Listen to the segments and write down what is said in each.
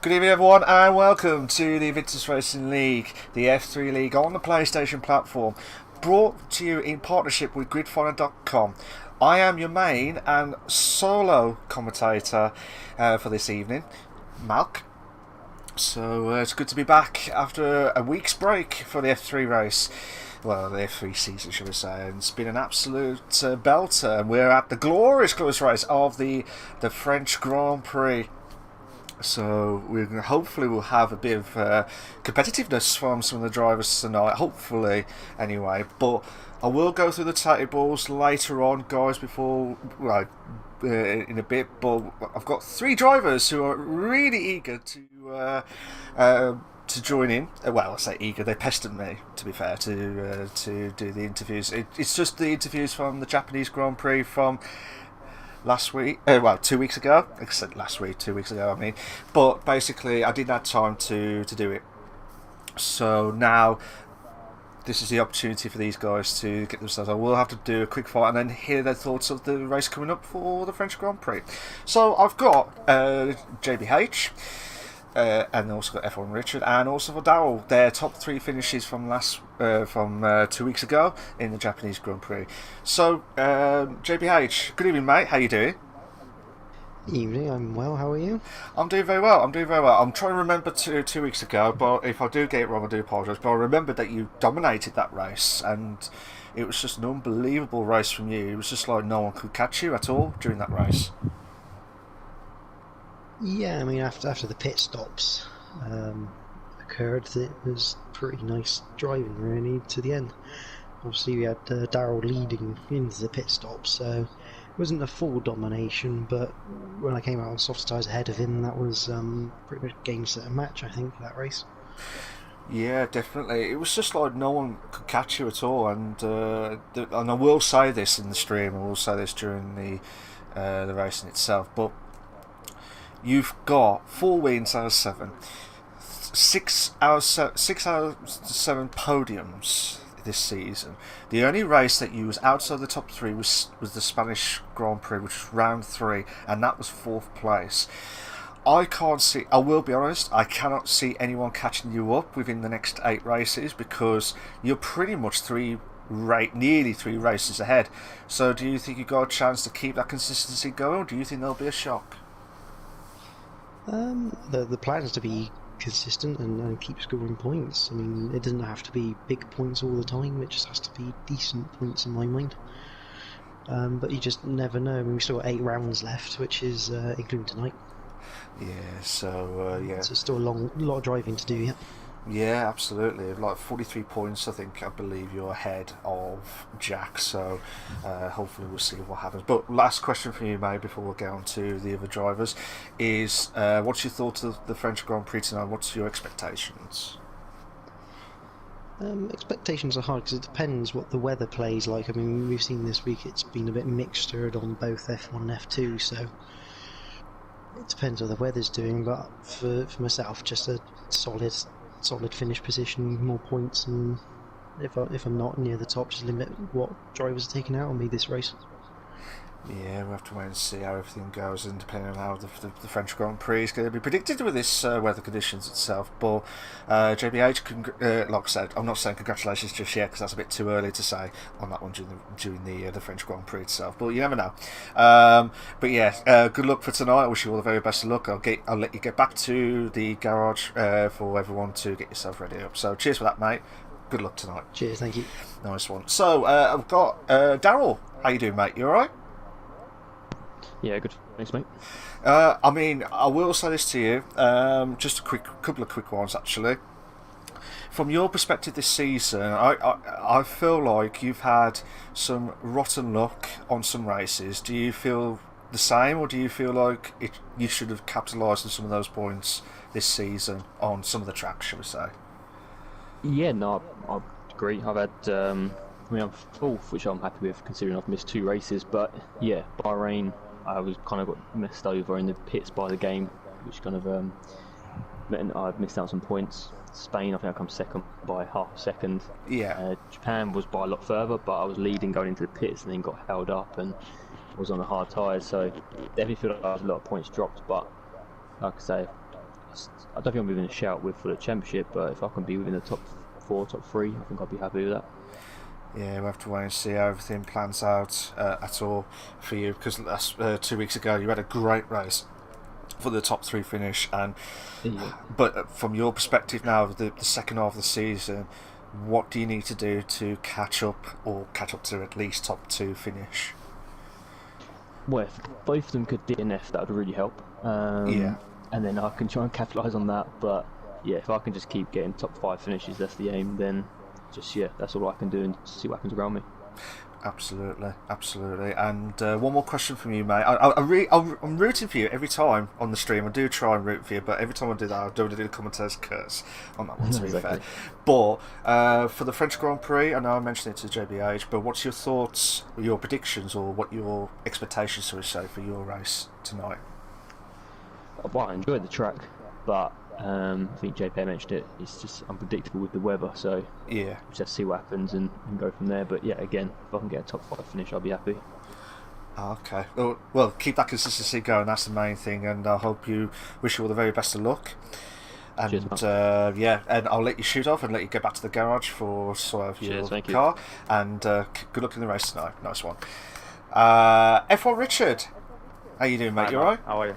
Good evening everyone and welcome to the Invictus Racing League, the F3 League on the PlayStation platform, brought to you in partnership with gridfinder.com. I am your main and solo commentator for this evening, Malc. So it's good to be back after a week's break for the F3 race. Well, the F3 season, should we say, and it's been an absolute belter, and we're at the glorious race of the French Grand Prix. So hopefully we'll have a bit of competitiveness from some of the drivers tonight, hopefully anyway. But I will go through the tables later on, guys, before in a bit. But I've got three drivers who are really eager to join in. Well, I say eager, they pestered me, to be fair, to do the interviews. It's just the interviews from the Japanese Grand Prix from last week, 2 weeks ago. I said last week, 2 weeks ago, I mean. But basically, I didn't have time to do it. So now, this is the opportunity for these guys to get themselves. I will have to do a quick fight and then hear their thoughts of the race coming up for the French Grand Prix. So I've got JBH. And also got F1 Richard, and also for Daryl, their top three finishes from 2 weeks ago in the Japanese Grand Prix. So, JBH, good evening, mate. How you doing? Evening, I'm well. How are you? I'm doing very well. I'm trying to remember 2 weeks ago, but if I do get it wrong, I do apologise. But I remember that you dominated that race, and it was just an unbelievable race from you. It was just like no one could catch you at all during that race. Yeah, I mean, after the pit stops occurred, it was pretty nice driving, really, to the end. Obviously, we had Daryl leading into the pit stop, so it wasn't a full domination, but when I came out on soft tyres ahead of him, that was pretty much game, set, and match, I think, for that race. Yeah, definitely. It was just like no one could catch you at all, and I will say this in the stream, I will say this during the racing itself, but you've got 4 wins out of 7, 6 out of 7 podiums this season. The only race that you was outside the top 3 was the Spanish Grand Prix, which was round 3, and that was 4th place. I can't see, I will be honest, I cannot see anyone catching you up within the next 8 races, because you're pretty much nearly 3 races ahead. So do you think you've got a chance to keep that consistency going, or do you think there'll be a shock? The plan is to be consistent and keep scoring points. I mean, it doesn't have to be big points all the time, it just has to be decent points in my mind. But you just never know. I mean, we've still got 8 rounds left, which is including tonight. Yeah, so yeah. So it's still a lot of driving to do yet. Yeah, absolutely. Like 43 points, I believe you're ahead of Jack, so hopefully we'll see what happens. But last question for you, mate, before we get on to the other drivers, is what's your thoughts of the French Grand Prix tonight? What's your expectations? Expectations are hard because it depends what the weather plays like. I mean, we've seen this week it's been a bit mixtured on both F1 and F2, so it depends what the weather's doing. But for myself, just a solid finish position, more points, and if I'm not near the top, just limit what drivers are taking out on me this race. Yeah, we'll have to wait and see how everything goes, and depending on how the French Grand Prix is going to be predicted with this weather conditions itself. But JBH, like I said, I'm not saying congratulations just yet because that's a bit too early to say on that one during the French Grand Prix itself. But you never know. But yeah, good luck for tonight. I wish you all the very best of luck. I'll let you get back to the garage for everyone to get yourself ready up. So cheers for that, mate. Good luck tonight. Cheers, thank you. Nice one. So I've got Daryl. How you doing, mate? You all right? Yeah, good. Thanks, mate. I mean, I will say this to you. Just a couple of quick ones, actually. From your perspective this season, I feel like you've had some rotten luck on some races. Do you feel the same, or do you feel like you should have capitalised on some of those points this season on some of the tracks, shall we say? Yeah, no, I agree. I've had, I'm 4th, which I'm happy with considering I've missed 2 races. But yeah, Bahrain, I was kind of got messed over in the pits by the game, which kind of meant I've missed out some points. Spain, I think I come second by half a second. Yeah. Japan was by a lot further, but I was leading going into the pits and then got held up and was on the hard tyres. So definitely feel like there was a lot of points dropped. But like I say, I don't think I'm within a shout with for the championship, but if I can be within the top 4, top 3, I think I'll be happy with that. Yeah, we'll have to wait and see how everything plans out at all for you, because 2 weeks ago you had a great race for the top 3 finish, and but from your perspective now, the second half of the season, what do you need to do to catch up to at least top 2 finish? Well, if both of them could DNF, that would really help. Yeah. And then I can try and capitalise on that. But yeah, if I can just keep getting top 5 finishes, that's the aim. Then that's all I can do and see what happens around me. Absolutely. And one more question from you, mate. I'm rooting for you every time on the stream. I do try and root for you, but every time I do that, I don't do the commentator's curse on that one, to be fair. But for the French Grand Prix, I know I mentioned it to JBH, but what's your thoughts, your predictions, or what your expectations, shall we say, for your race tonight? Well, I enjoyed the track, but I think JP mentioned it. It's just unpredictable with the weather, so yeah, we'll just see what happens and go from there. But yeah, again, if I can get a top 5 finish, I'll be happy. Okay. Well, keep that consistency going. That's the main thing, and I hope wish you all the very best of luck. And cheers, and I'll let you shoot off and let you get back to the garage for your car. And good luck in the race tonight. Nice one. F1 Richard, how you doing, mate? Hi, you alright? How are you?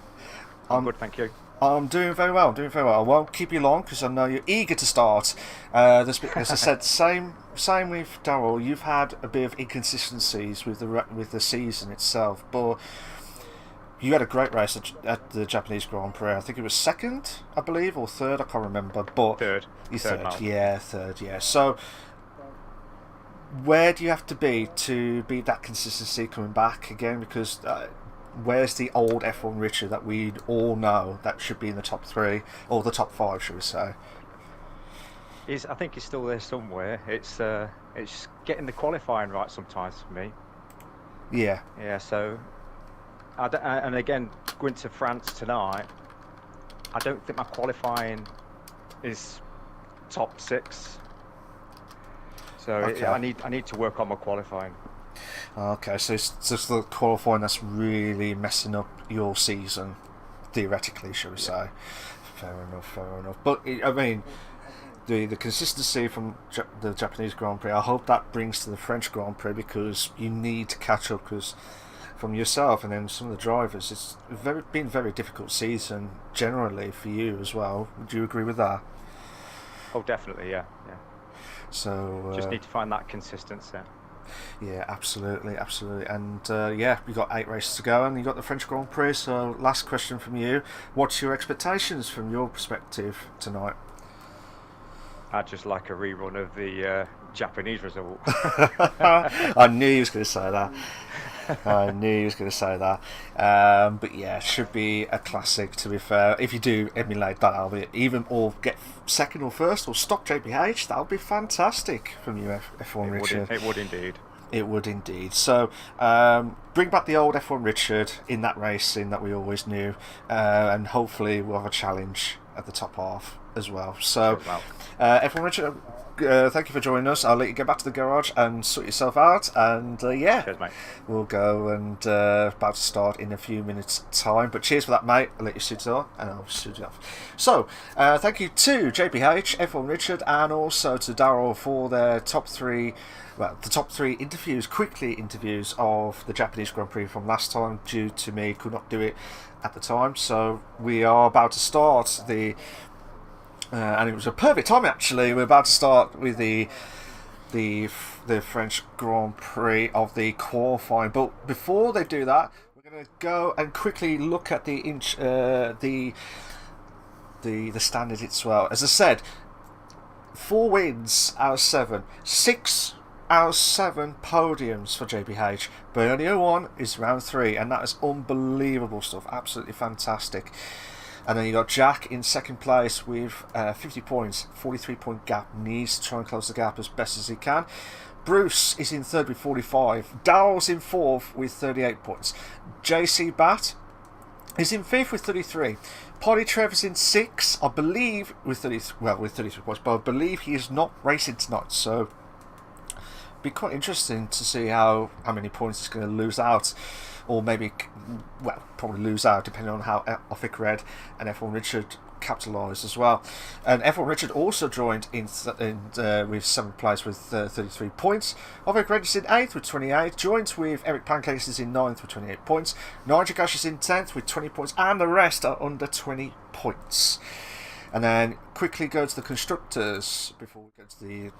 I'm good, thank you. I'm doing very well. I won't keep you long because I know you're eager to start. As I said, same with Darryl. You've had a bit of inconsistencies with the season itself, but you had a great race at the Japanese Grand Prix. I think it was second, I believe, or third. I can't remember. But third. Third. Yeah, third. Yeah. So, where do you have to be that consistency coming back again? Because where's the old F1 Richard that we all know that should be in the top 3 or the top 5, should we say? I think he's still there somewhere. It's getting the qualifying right sometimes for me. Yeah. Yeah. So, and again, going to France tonight, I don't think my qualifying is top 6. So okay. I need to work on my qualifying. Okay, so it's just the qualifying that's really messing up your season, theoretically, shall we say? Fair enough. But I mean, the consistency from the Japanese Grand Prix, I hope that brings to the French Grand Prix, because you need to catch up. Because from yourself and then some of the drivers, it's been a very difficult season generally for you as well. Would you agree with that? Oh, definitely, yeah. So just need to find that consistency. Yeah, absolutely. And we've got 8 races to go, and you've got the French Grand Prix. So, last question from you: what's your expectations from your perspective tonight? I'd just like a rerun of the Japanese result. I knew he was going to say that. But yeah, it should be a classic, to be fair. If you do emulate that, or get second or first or stop JPH, that would be fantastic from you, F1 Richard. It would indeed. It would indeed. So, bring back the old F1 Richard in that racing that we always knew, and hopefully we'll have a challenge at the top half as well. So, F1 Richard, thank you for joining us. I'll let you get back to the garage and sort yourself out, and Cheers, mate. We'll go and about to start in a few minutes time, but cheers for that, mate. I'll let you suit it on and I'll suit it off. So thank you to JPH, F1 Richard, and also to Darryl for their top 3 interviews of the Japanese Grand Prix from last time, due to me could not do it at the time. So we are about to start and it was a perfect time, actually. We're about to start with the French Grand Prix of the qualifying. But before they do that, we're going to go and quickly look at the standard as well. As I said, 4 wins out of 7, 6 out of 7 podiums for JPH, but only 1 is round 3, and that is unbelievable stuff. Absolutely fantastic. And then you got Jack in second place with 50 points, 43-point gap. Needs to try and close the gap as best as he can. Bruce is in third with 45. Darryl's in fourth with 38 points. JC Bat is in fifth with 33. Potty Trevor's in sixth, I believe, with 33 points, but I believe he is not racing tonight. So be quite interesting to see how many points he's going to lose out. Or maybe, probably lose out, depending on how Offic Red and F1 Richard capitalised as well. And F1 Richard also joined in with 7th place with 33 points. Ovik Redis in 8th with 28. Joined with Eric Pancakes in 9th with 28 points. Nigel Gash is in 10th with 20 points, and the rest are under 20 points. And then quickly go to the constructors before we go to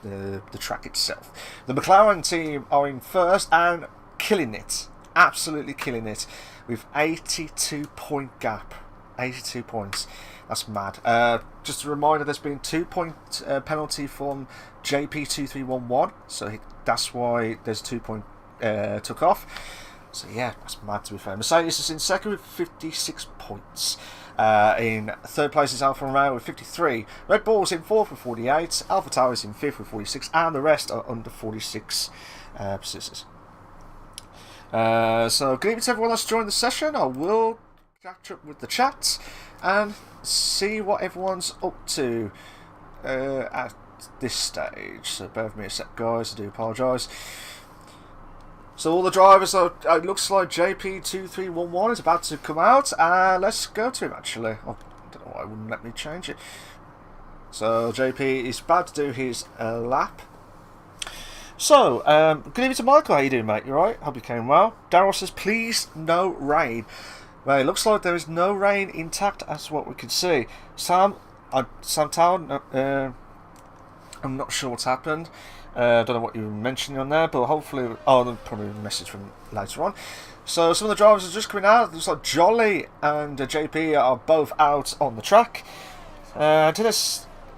the track itself. The McLaren team are in first and killing it. Absolutely killing it. With 82 point gap. 82 points. That's mad. Just a reminder, there's been 2 point penalty from JP2311. So that's why there's 2 point took off. So yeah, that's mad to be fair. Mercedes is in second with 56 points. In third place is Alfa Romeo with 53. Red Bull's in fourth with 48. Alpha Tower is in fifth with 46, and the rest are under 46 positions. So good evening to everyone that's joined the session. I will catch up with the chat and see what everyone's up to at this stage. So bear with me a sec, guys. I do apologise. So all the drivers are, it looks like JP2311 is about to come out. Let's go to him actually. Oh, I don't know why it wouldn't let me change it. So JP is about to do his lap. So, good evening to Michael. How you doing, mate? You alright? Hope you came well. Daryl says, please no rain. Well, it looks like there is no rain intact as what we can see. Sam Town, I'm not sure what's happened. I don't know what you were mentioning on there, but hopefully... Oh, there's probably a message from later on. So some of the drivers are just coming out. It looks like Jolly and JP are both out on the track.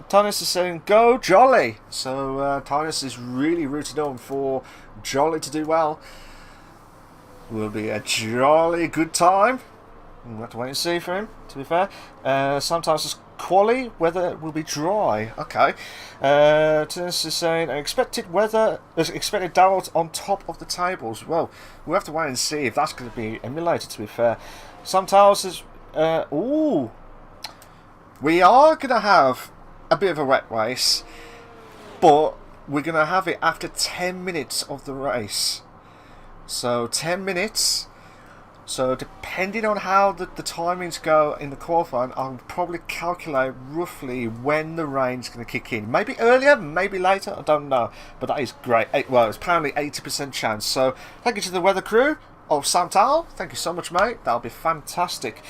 Tinus is saying, go Jolly! So Tinus is really rooting on for Jolly to do well. Will be a jolly good time. We'll have to wait and see for him, to be fair. Sometimes it's quali, weather will be dry. Okay. Tinus is saying, expected Darrell on top of the tables. Well, we'll have to wait and see if that's going to be emulated, to be fair. Sometimes is, ooh. We are going to have a bit of a wet race, but we're going to have it after 10 minutes of the race. So 10 minutes. So depending on how the timings go in the qualifying, I'll probably calculate roughly when the rain's going to kick in. Maybe earlier, maybe later, I don't know. But that is great. Well, it's apparently 80% chance. So thank you to the weather crew of Sam Towel. Thank you so much, mate. That'll be fantastic.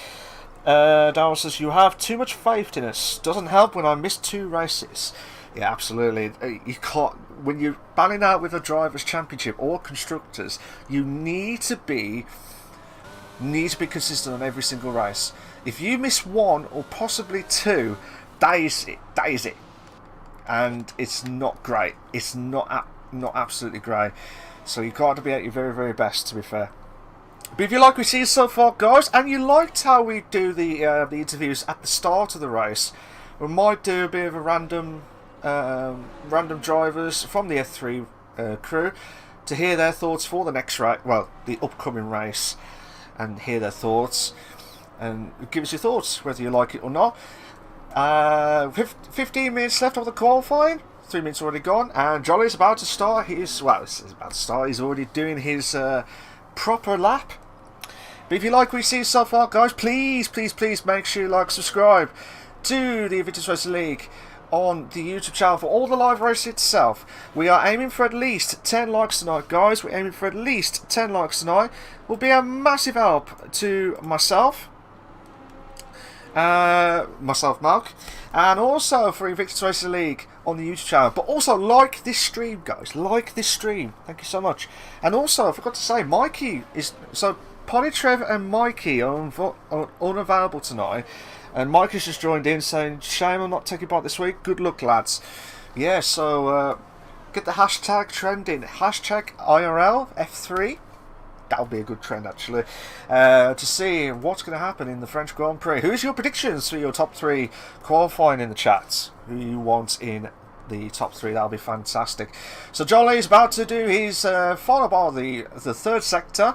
Darryl says, you have too much faith in us. Doesn't help when I miss 2 races. Yeah, absolutely. You can't, when you're battling out with a drivers' championship or constructors, you need to be consistent on every single race. If you miss 1 or possibly 2, that is it. And it's not great. It's not absolutely great. So you've got to be at your very, very best, to be fair. But if you like what we see so far, guys, and you liked how we do the interviews at the start of the race, we might do a bit of a random drivers from the F3 crew to hear their thoughts for the next race, well, the upcoming race, and hear their thoughts and give us your thoughts whether you like it or not. 15 minutes left of the qualifying. 3 minutes already gone, and Jolly's about to start his, well, he's about to start, he's already doing his proper lap. But if you like what you see so far, guys, please make sure you like, subscribe to the Invictus Racing League on the YouTube channel for all the live races itself. We are aiming for at least 10 likes tonight, guys. We're aiming for at least 10 likes tonight. Will be a massive help to myself, Malc, and also for Invictus Racing League on the YouTube channel. But also like this stream, guys. Like this stream. Thank you so much. And also, I forgot to say, Mikey is so. Polly, Trev, and Mikey are unavailable tonight. And Mikey's just joined in saying, shame I'm not taking part this week. Good luck, lads. Yeah, so get the hashtag trending. Hashtag IRL F3. That'll be a good trend, actually. To see what's going to happen in the French Grand Prix. Who's your predictions for your top 3 qualifying in the chat? Who you want in the top 3? That'll be fantastic. So Jolly's about to do his final bar of the 3rd sector.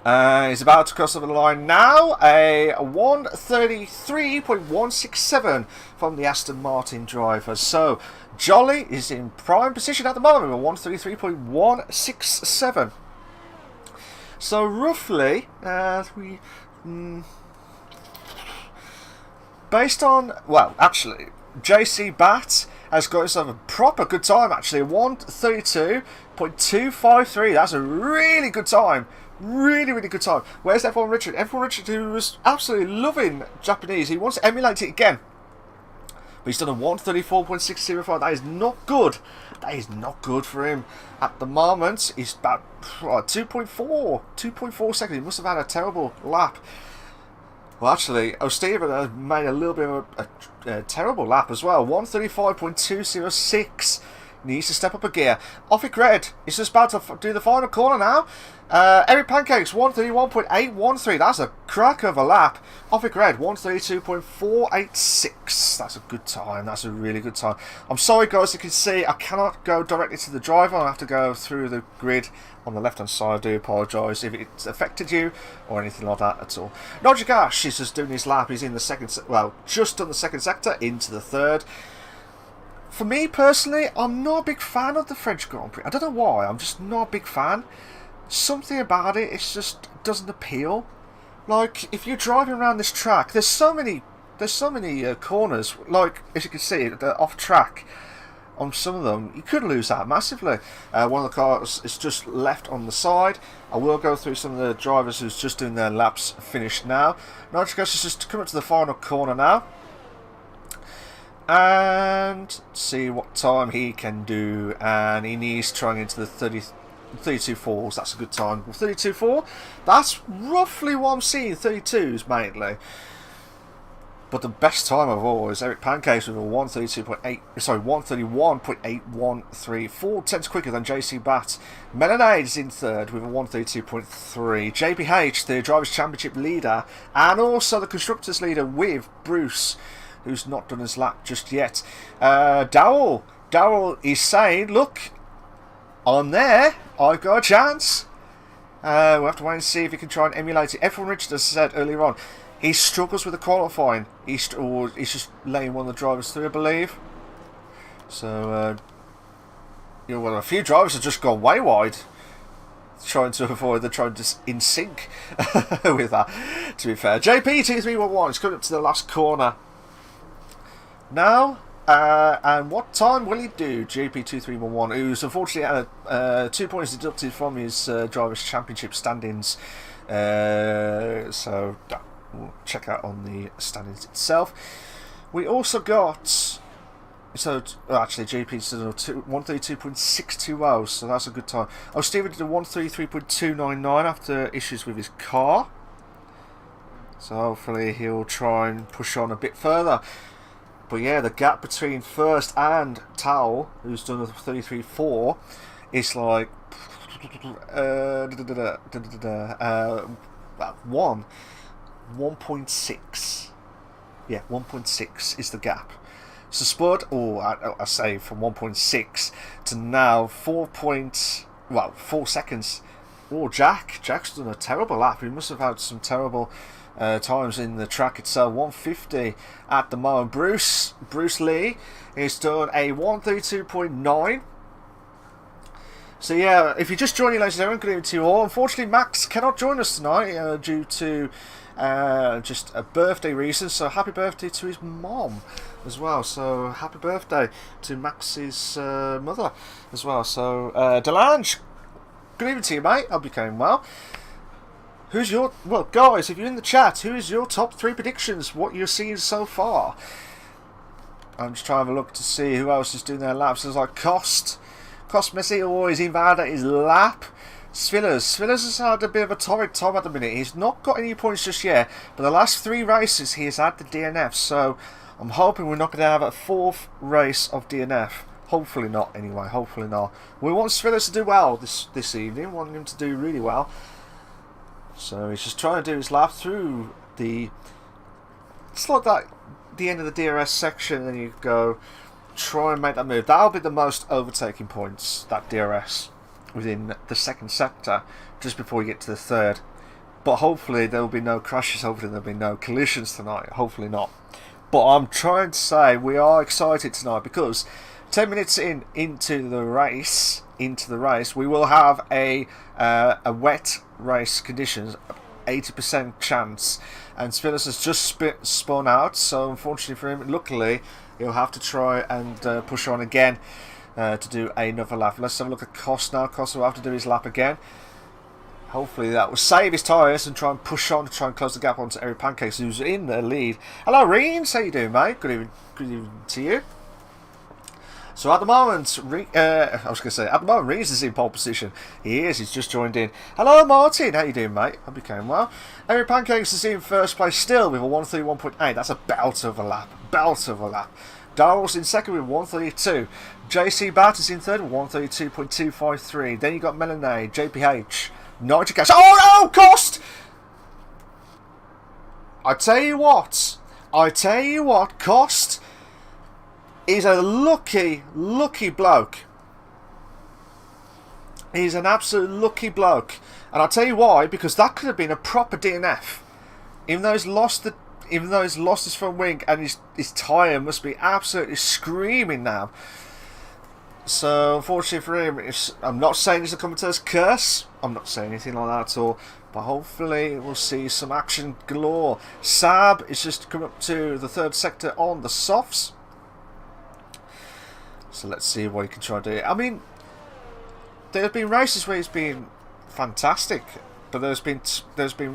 He's about to cross over the line now. A 1:33.167 from the Aston Martin driver. So Jolly is in prime position at the moment with 1:33.167. So roughly, based on, well, actually, JC Bat has got himself a proper good time, actually. 1:32.253. That's a really good time. Really, really good time. Where's F1 Richard? F1 Richard, who was absolutely loving Japanese. He wants to emulate it again. But he's done a 1:34.605. That is not good. That is not good for him at the moment. He's about 2.4 seconds. He must have had a terrible lap. Well, actually, O'Steven has made a little bit of a terrible lap as well. 1:35.206. Needs to step up a gear. Offic Red is just about to do the final corner now. Eric Pancakes 1:31.813. That's a crack of a lap. Offic Red 1:32.486. That's a good time. That's a really good time. I'm sorry, guys. You can see I cannot go directly to the driver. I have to go through the grid on the left hand side. I do apologise if it's affected you or anything like that at all. Nojagash is just doing his lap. He's in the second. Well, just done the second sector into the third. For me personally, I'm not a big fan of the French Grand Prix. I don't know why. I'm just not a big fan. Something about it, it just doesn't appeal. Like, if you're driving around this track, there's so many corners. Like, as you can see, they're off track on some of them. You could lose that massively. One of the cars is just left on the side. I will go through some of the drivers who's just doing their laps finished now. Nigel is just coming up to the final corner now. And see what time he can do. And he needs trying into the 32.4s. That's a good time. 32.4. That's roughly what I'm seeing. 32s mainly. But the best time of all is Eric Pancakes with a 1:31.813, 4 tenths quicker than JC Bat. Melanade is in third with a 1:32.3. JPH, the Drivers' Championship leader, and also the Constructors' leader with Bruce, who's not done his lap just yet. Darrell is saying, look, I'm there, I've got a chance. We'll have to wait and see if he can try and emulate it. F1 Richard, as I said earlier on, he struggles with the qualifying. He's just letting one of the drivers through, I believe. So, well, a few drivers have just gone way wide, trying to avoid the trying to in sync with that, to be fair. JP2311 is coming up to the last corner now, and what time will he do? JP2311, who's unfortunately had 2 points deducted from his Drivers' Championship standings, so we'll check out on the standings itself. We also got, actually JP's done 1:32.620, so that's a good time. Oh, Steven did a 1:33.299 after issues with his car, so hopefully he'll try and push on a bit further. But yeah, the gap between first and Towel, who's done a 33.4, is like 1.6. Yeah, 1.6 is the gap. So Spud, I say from 1.6 to now 4 seconds. Oh, Jack's done a terrible lap. He must have had some terrible times in the track itself. 150 at the moment. Bruce Lee has done a 1:32.9. So yeah, if you're just joining, ladies and gentlemen, good evening to you all. Unfortunately, Max cannot join us tonight due to just a birthday reason. So happy birthday to his mom as well. So happy birthday to Max's mother as well. So Delange, good evening to you, mate. I'll be going well. Well, guys, if you're in the chat, who is your top 3 predictions? What you're seeing so far? I'm just trying to have a look to see who else is doing their laps. There's like Cost Messi always invalidate his lap. Svillers has had a bit of a torrid time at the minute. He's not got any points just yet, but the last 3 races he has had the DNF, so I'm hoping we're not going to have a 4th race of DNF. Hopefully not, anyway. Hopefully not. We want Svillers to do well this evening. We want him to do really well. So he's just trying to do his lap through the... It's like that, the end of the DRS section, and then you go try and make that move. That'll be the most overtaking points, that DRS, within the second sector, just before you get to the third. But hopefully there will be no crashes, hopefully there will be no collisions tonight, hopefully not. But I'm trying to say we are excited tonight because 10 minutes into the race, we will have a wet race conditions, 80% chance. And Spillers has just spun out, so unfortunately for him, luckily, he'll have to try and push on again to do another lap. Let's have a look at Cost now. Cost will have to do his lap again. Hopefully that will save his tyres and try and push on to try and close the gap onto Eric Pancakes, who's in the lead. Hello, Reens. How you doing, mate? Good evening to you. So at the moment, Reens is in pole position. He is. He's just joined in. Hello, Martin. How you doing, mate? Hope you came well. Eric Pancakes is in first place still with a 131.8. That's a belt of a lap. Belt of a lap. Darrell's in second with 132. JC Bat is in third with 132.253. Then you got Melanie, JPH. Nigel Cash. Oh no, Cost! I tell you what, Cost is a lucky bloke. He's an absolute lucky bloke. And I'll tell you why, because that could have been a proper DNF. Even though he's lost his front wing and his tyre must be absolutely screaming now. So, unfortunately for him, I'm not saying it's a commentator's curse. I'm not saying anything like that at all. But hopefully we'll see some action galore. Sab is just coming up to the third sector on the softs. So let's see what he can try to do. I mean, there have been races where he's been fantastic. But there's been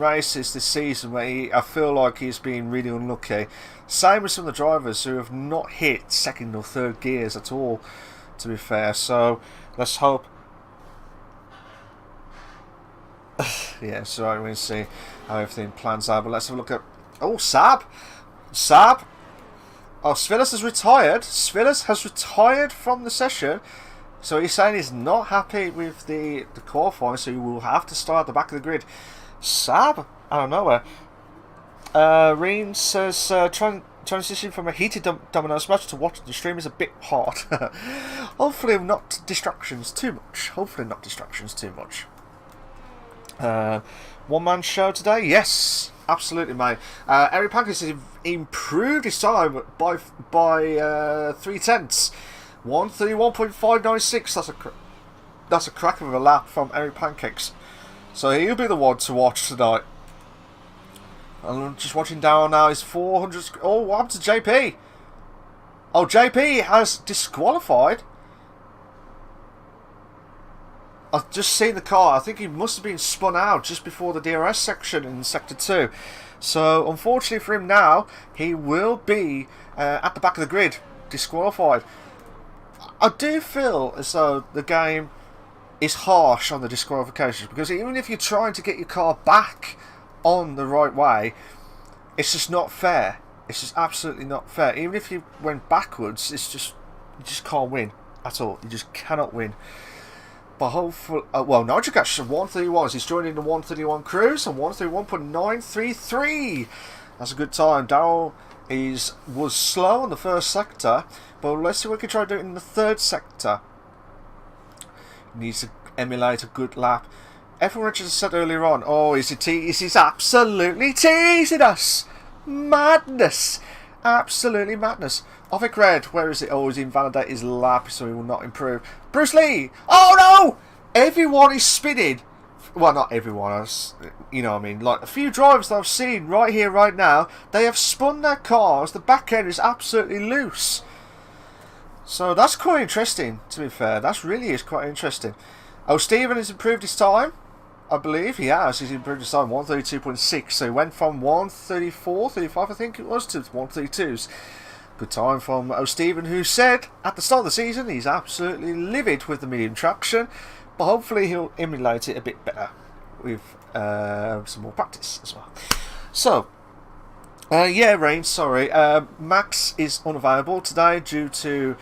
races this season where I feel like he's been really unlucky. Same with some of the drivers who have not hit second or third gears at all, to be fair. So let's hope. Yeah, so we'll see how everything plans out. But let's have a look at. Oh, Sab. Oh, Svilas has retired. Svilas has retired from the session. So he's saying he's not happy with the qualifying, so he will have to start at the back of the grid. Sab, I don't know where. Reen says transition from a heated Domino's match to watching the stream is a bit hard. Hopefully not distractions too much. One man show today, yes, absolutely, mate. Eric Pancakes has improved his time by 3/10. 131.596. That's a crack of a lap from Eric Pancakes. So he'll be the one to watch tonight. I'm just watching down now. He's 400. Oh, what happened to JP? Oh, JP has disqualified. I've just seen the car. I think he must have been spun out just before the DRS section in Sector 2. So unfortunately for him now, he will be at the back of the grid, disqualified. I do feel as though the game is harsh on the disqualifications, because even if you're trying to get your car back on the right way, it's just not fair. It's just absolutely not fair. Even if you went backwards, it's just, you just can't win at all. You just cannot win. But hopefully, well, Nigel Cash 131. He's joining the 131 cruise and 131.933. That's a good time. Darrell was slow on the first sector, but let's see what we can try to do in the third sector. He needs to emulate a good lap. Everyone Richards said earlier on, oh, he's absolutely teasing us. Madness. Absolutely madness. Ovic Red, where is it? Oh, he's invalidated his lap, so he will not improve. Bruce Lee! Oh no! Everyone is spinning. Well, not everyone, you know what I mean. Like, a few drivers that I've seen right here, right now, they have spun their cars. The back end is absolutely loose. So that's quite interesting, to be fair. That really is quite interesting. Oh, Stephen has improved his time. I believe he has. He's improved his time, 132.6. So he went from 134, 35 I think it was, to 132s. Good time from Stephen, who said at the start of the season he's absolutely livid with the medium traction. But hopefully he'll emulate it a bit better with some more practice as well. So, yeah, Rain, sorry. Max is unavailable today due to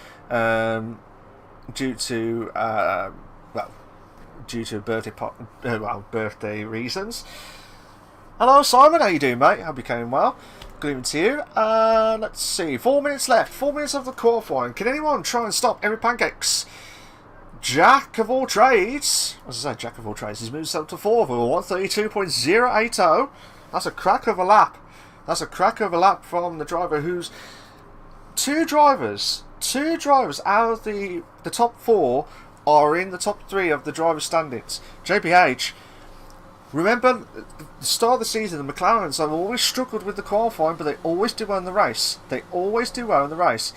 birthday reasons. Hello, Simon. How you doing, mate? Hope you're going well. Good evening to you. Let's see. 4 minutes left. 4 minutes of the qualifying. Can anyone try and stop Eric Pancakes? Jack of all trades. As I say, Jack of all trades. He's moved himself to 4th with a 132.080. That's a crack of a lap. That's a crack of a lap from the driver who's... Two drivers out of the top 4 are in the top 3 of the driver standings. JPH, Remember, the start of the season, the McLarens have always struggled with the qualifying, but they always do well in the race. They always do well in the race.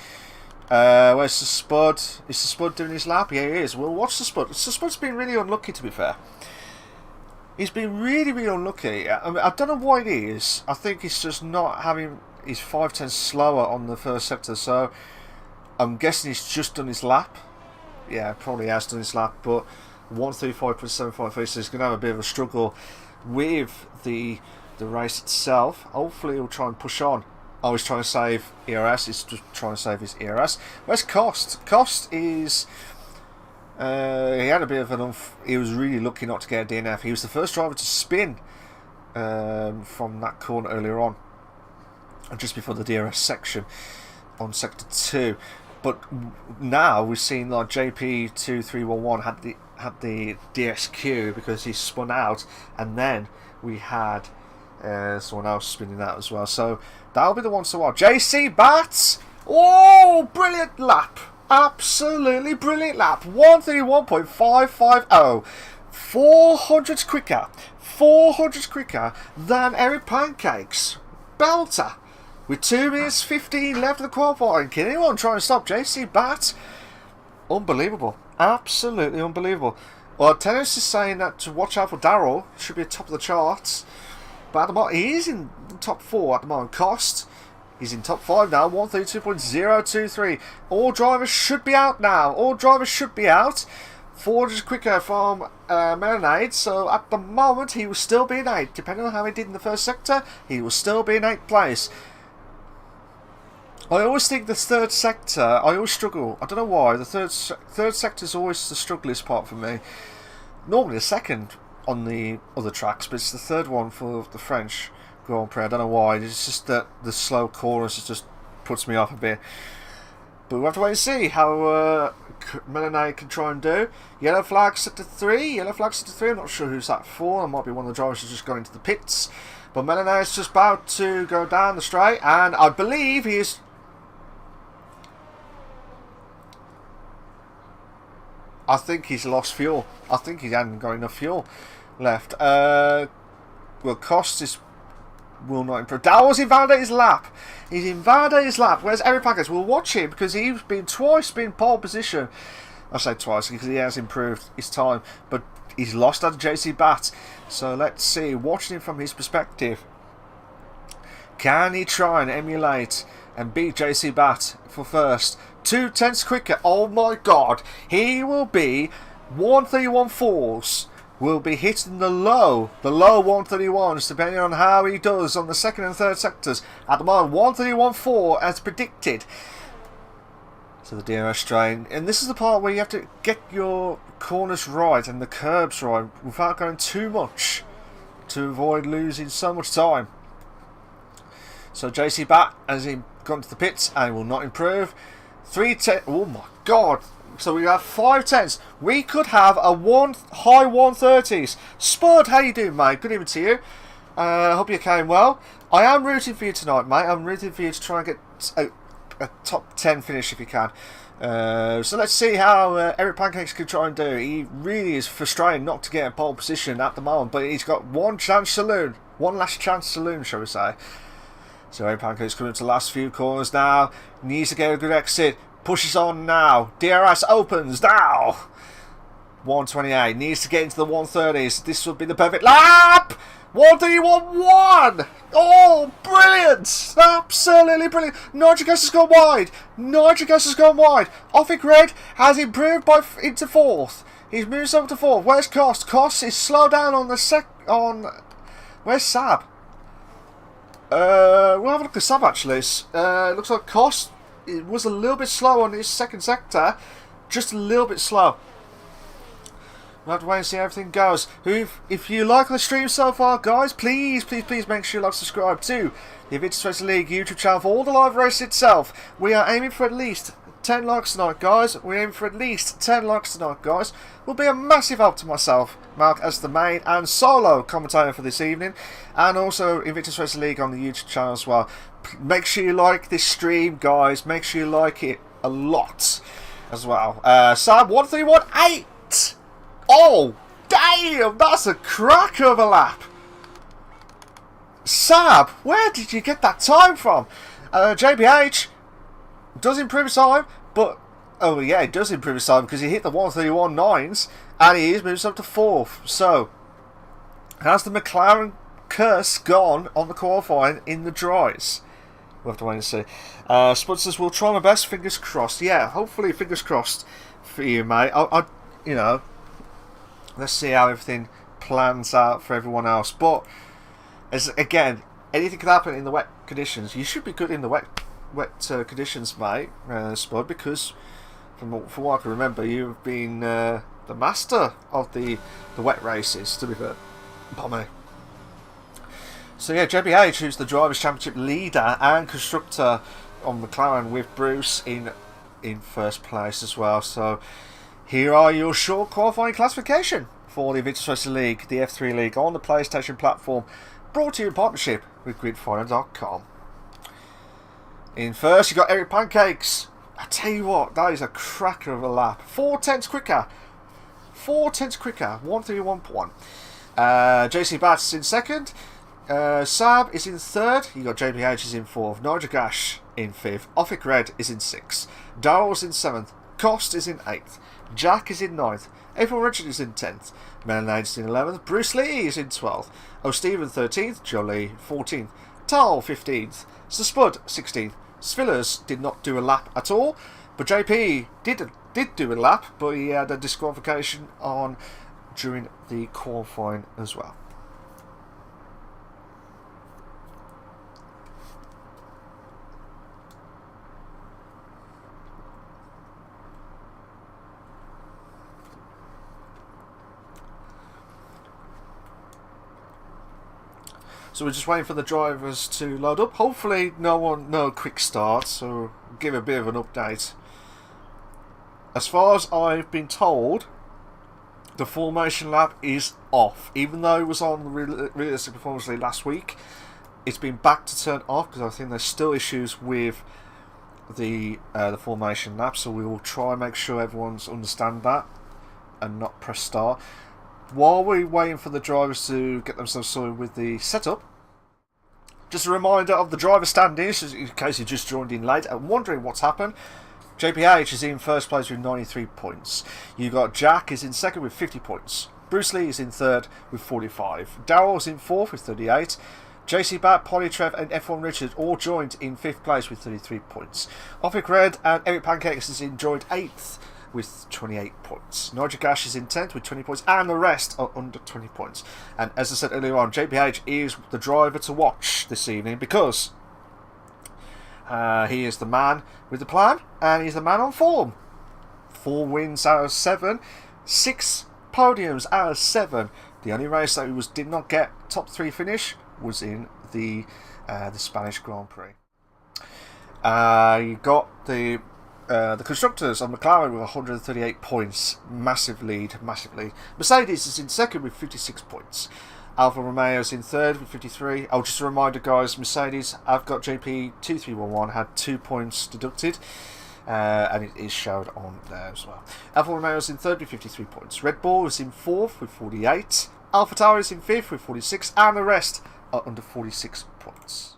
Where's the Spud? Is the Spud doing his lap? Yeah, he is. Well, watch the Spud. The Spud's been really unlucky, to be fair. He's been really, really unlucky. I mean, I don't know why it is. I think he's just not having his 5/10 slower on the first sector, so I'm guessing he's just done his lap. Yeah, probably has done his lap, but 1:35.753, so he's going to have a bit of a struggle with the race itself. Hopefully he'll try and push on. Oh, he's trying to save ERS. He's just trying to save his ERS. Where's Cost? Cost is... he had a bit of an... he was really lucky not to get a DNF. He was the first driver to spin from that corner earlier on, just before the DRS section on Sector 2. But now we've seen like JP2311 had the DSQ because he spun out, and then we had someone else spinning out as well. So that'll be the one to watch. JC Bats! Oh, brilliant lap! Absolutely brilliant lap. 131.550. 400s quicker. 400s quicker than Eric Pancakes. Belter. With 2 minutes 15 left of the qualifying. Can anyone try and stop JC Bat? Unbelievable. Absolutely unbelievable. Well, Tennis is saying that to watch out for Darryl. Should be at top of the charts. But at the moment, he is in the top 4 at the moment. Cost, he's in top 5 now. 132.023. All drivers should be out now. All drivers should be out. 400 quicker from Marinade. So at the moment, he will still be in 8th. Depending on how he did in the first sector, he will still be in 8th place. I always think the third sector, I always struggle. I don't know why. The third sector is always the struggliest part for me. Normally the second on the other tracks, but it's the third one for the French Grand Prix. I don't know why. It's just that the slow corners just puts me off a bit. But we'll have to wait and see how Melanie can try and do. Yellow flag set to 3. Yellow flag set to 3. I'm not sure who's that for. It might be one of the drivers who's just gone into the pits. But Melanie is just about to go down the straight, and I believe he is... I think he's lost fuel. I think he hasn't got enough fuel left. Well, Costas will not improve. Dowell's invalidated his lap. He's invalidated his lap. Where's Eric Packers? We'll watch him because he's been twice been pole position. I say twice because he has improved his time, but he's lost out of JC Bat. So let's see. Watching him from his perspective, can he try and emulate and beat JC Bat for first? 2/10 quicker. Oh my god. He will be 131.4s. Will be hitting the low 131s, depending on how he does on the second and third sectors. At the moment, 131.4 as predicted. So the DRS strain. And this is the part where you have to get your corners right and the curbs right without going too much to avoid losing so much time. So JC Bat has gone to the pits and will not improve. 310. Oh my god. So we have 5/10s. We could have a high 130s. Spud, how you doing, mate? Good evening to you. Hope you came well. I am rooting for you tonight, mate. I'm rooting for you to try and get a top 10 finish if you can. So let's see how Eric Pancakes can try and do. He really is frustrated not to get a pole position at the moment, but he's got one last chance saloon, shall we say. So Eric Pancakes coming to the last few corners now. Needs to get a good exit. Pushes on now. DRS opens now. 128. Needs to get into the 130s. This would be the perfect lap. 131.1. Oh, brilliant. Absolutely brilliant. Nitric Gas has gone wide. Nitric Gas has gone wide. Offic Red has improved into 4th. He's moved over to 4th. Where's Cost? Cost is slow down on the where's Sab? We'll have a look at Sab actually. It looks like Cost was a little bit slow on his second sector. Just a little bit slow. We'll have to wait and see how everything goes. If you like the stream so far, guys, please make sure you like subscribe to the Invictus Racing League YouTube channel for all the live race itself. We are aiming for at least 10 likes tonight, guys. We're aiming for at least 10 likes tonight, guys. Will be a massive help to myself, Malc, as the main and solo commentator for this evening, and also Invictus Racing League on the YouTube channel as well. Make sure you like this stream, guys. Make sure you like it a lot as well. Sam 1318. Oh, Damn, that's a cracker of a lap. Sab, where did you get that time from? JBH does improve his time, but oh yeah, it does improve his time because he hit the 131.9s and he is moves up to 4th. So has the McLaren curse gone on the qualifying in the dries? We'll have to wait and see. Sponsors will try my best. Fingers crossed. Yeah, hopefully, fingers crossed for you, mate. You know, let's see how everything plans out for everyone else. But again, anything can happen in the wet conditions. You should be good in the wet conditions, mate, Spud, because from what I can remember, you've been the master of the wet races. To be fair, pardon me. So yeah, JBH, who's the Drivers' Championship leader and constructor on McLaren, with Bruce in first place as well. So here are your short qualifying classification for the Invictus Racing League, the F3 League, on the PlayStation platform, brought to you in partnership with GridFiner.com. In first, you got Eric Pancakes. I tell you what, that is a cracker of a lap. 4/10 quicker. 4/10 quicker. 131.1. JC Batts in second. Saab is in third. You got JBH is in fourth. Nigel Gash in fifth. Offic Red is in sixth. Darrell's in seventh. Cost is in eighth. Jack is in ninth. April Richard is in 10th. Melanie is in 11th. Bruce Lee is in 12th. O'Stephen 13th. Jolie 14th. Tal 15th. Sir Spud 16th. Svillers did not do a lap at all, but JP did do a lap, but he had a disqualification on during the qualifying as well. So we're just waiting for the drivers to load up. Hopefully no quick start, so give a bit of an update. As far as I've been told, the formation lap is off. Even though it was on the Realistic Performance League last week, it's been back to turn off because I think there's still issues with the formation lap, so we will try and make sure everyone's understand that and not press start. While we're waiting for the drivers to get themselves sorted with the setup, just a reminder of the driver standings, in case you just joined in late and wondering what's happened. JPH is in first place with 93 points. You got Jack is in second with 50 points. Bruce Lee is in third with 45. Darrell's in fourth with 38. JC Bat, Polytrev and F1 Richard all joined in fifth place with 33 points. Offic Red and Eric Pancakes is in joined 8th with 28 points. Nigel Gash is in 10th with 20 points, and the rest are under 20 points. And as I said earlier on, JPH is the driver to watch this evening because he is the man with the plan and he's the man on form. 4 wins out of 7, 6 podiums out of 7. The only race that he did not get top 3 finish was in the Spanish Grand Prix. You got the constructors on McLaren with 138 points, massive lead. Mercedes is in second with 56 points. Alfa Romeo is in third with 53. Oh, just a reminder, guys, Mercedes, I've got JP2311, had 2 points deducted, and it is showed on there as well. Alfa Romeo is in third with 53 points. Red Bull is in fourth with 48. Alfa Tauri is in fifth with 46, and the rest are under 46 points.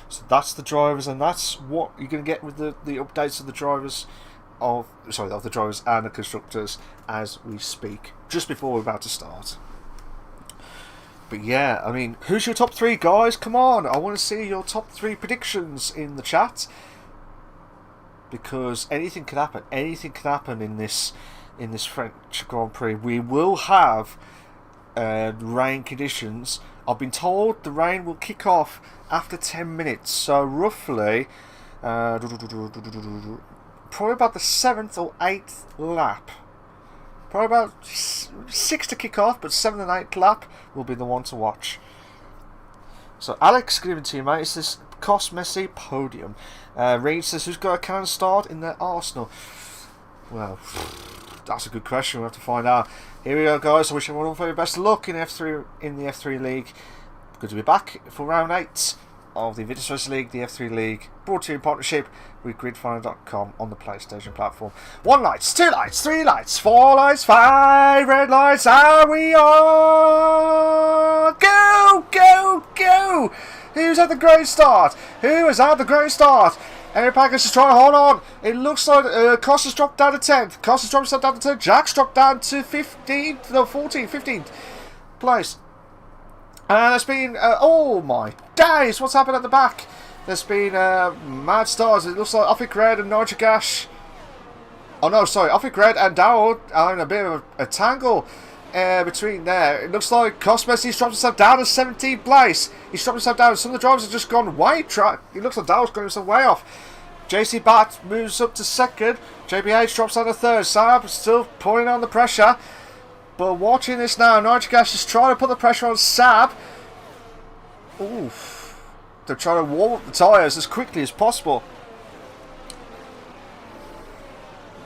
So that's the drivers, and that's what you're going to get with the updates of the drivers of the drivers and the constructors as we speak, just before we're about to start. But yeah, I mean, who's your top 3, guys? Come on, I want to see your top 3 predictions in the chat, because anything could happen. Anything could happen in this French Grand Prix. We will have rain conditions. I've been told the rain will kick off after 10 minutes, so roughly probably about the 7th or 8th lap. Probably about 6 to kick off, but 7th and 8th lap will be the one to watch. So Alex, good evening to you, mate. It's this Cost Messi podium. Reed says, who's got a cannon start in their Arsenal? Well, that's a good question. We'll have to find out. Here we go, guys. I wish everyone the very best of luck in the F3 League. Good to be back for round 8 of the Invictus Racing League, the F3 League, brought to you in partnership with gridfinder.com on the PlayStation platform. 1 lights, 2 lights, 3 lights, 4 lights, 5 red lights, and we are... Go, go, go! Who's had the great start? Who has had the great start? Eric Packers is trying to hold on. It looks like Costa's dropped down to 10th. Costa's dropped down to 10th. Jack's dropped down to 15th, no, 14th, 15th place. And there's been, oh my days, what's happened at the back? There's been mad stars. It looks like Offic Red and Nigel. Oh no, sorry, Offic Red and Darryl are in a bit of a tangle between there. It looks like Cosmesi's dropped himself down to 17th place. He's dropped himself down. Some of the drivers have just gone way track. It looks like Darryl's going himself way off. JC Bat moves up to 2nd. JBH drops down to 3rd. Saab still pulling on the pressure. But watching this now, Nigel is trying to put the pressure on Saab. Oof. They're trying to warm up the tyres as quickly as possible.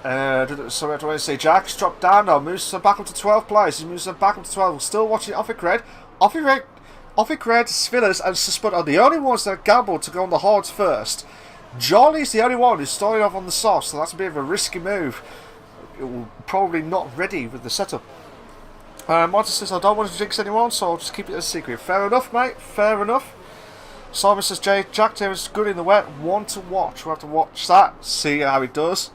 So we have to wait and see. Jack's dropped down now, moves back up to 12th place. He moves back up to 12th. We're still watching Offic Red. Offic Red, Svillers and Spud are the only ones that gambled to go on the hards first. Jolly's the only one who's starting off on the soft, so that's a bit of a risky move. Probably not ready with the setup. Martin says, I don't want to jinx anyone, so I'll just keep it a secret. Fair enough, mate. Fair enough. Simon says, Jack Taylor is good in the wet. One to watch. We'll have to watch that. See how he does.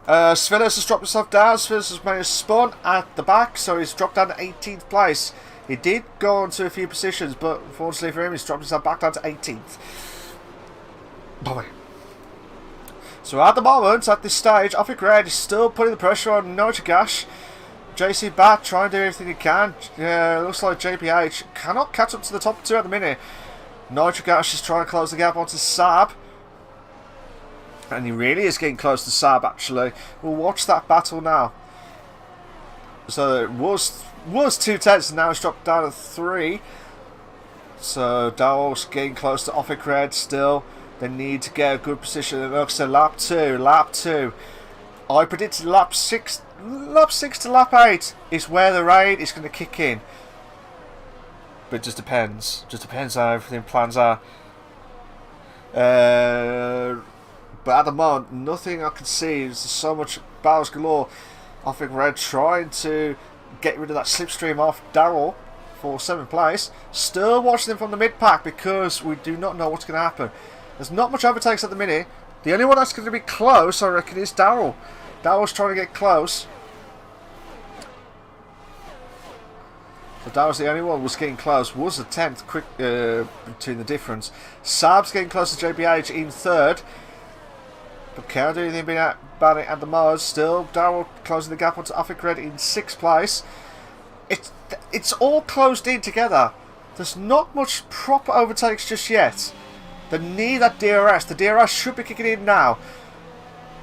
Svilas has dropped himself down. Svilas has managed to spun at the back, so he's dropped down to 18th place. He did go on to a few positions, but unfortunately for him, he's dropped himself back down to 18th. Boy. So at the moment, at this stage, Offic Red is still putting the pressure on Nojagash. JC Bat trying to do everything he can. Looks like JPH cannot catch up to the top 2 at the minute. Nojagash is trying to close the gap onto Saab. And he really is getting close to Saab, actually. We'll watch that battle now. So it was 2 tenths, and now it's dropped down to 3. So Darryl's getting close to Offic Red still. They need to get a good position. And looks at lap 2. I predicted lap 6 to lap 8 is where the raid is going to kick in. But it just depends. Just depends how everything plans out. But at the moment, nothing I can see. There's so much battles galore. I think Red trying to get rid of that slipstream off Darryl for 7th place. Still watching him from the mid-pack because we do not know what's going to happen. There's not much overtakes at the minute. The only one that's going to be close, I reckon, is Darryl. Darryl's trying to get close. So Darryl's the only one who was getting close. Was a 10th quick between the difference. Saab's getting close to JBH in 3rd. But can't do anything about it at the moment. Still, Darryl closing the gap onto Offic Red in 6th place. It's all closed in together. There's not much proper overtakes just yet. They need that DRS. The DRS should be kicking in now.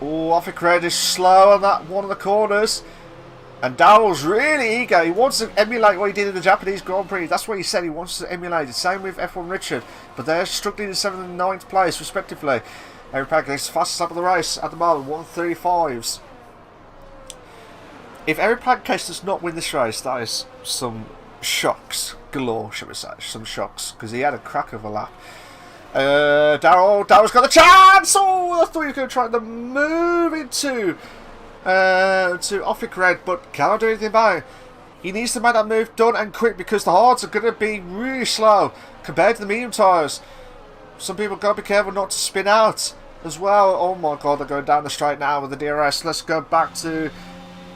Oh, Offic Red is slow on that one of the corners. And Darryl's really eager. He wants to emulate what he did in the Japanese Grand Prix. That's what he said. He wants to emulate it. Same with F1 Richard. But they're struggling in 7th and 9th place, respectively. Eric Packer is fastest up of the race at the moment, 1:35s. If Eric Packer does not win this race, that is some shocks galore, shall we say. Some shocks, because he had a crack of a lap. Darryl's got the chance! Oh, I thought he was going to try to move into to Offic Red, but cannot do anything about it. He needs to make that move done and quick because the hards are going to be really slow compared to the medium tyres. Some people got to be careful not to spin out as well. Oh my god, they're going down the straight now with the DRS. Let's go back to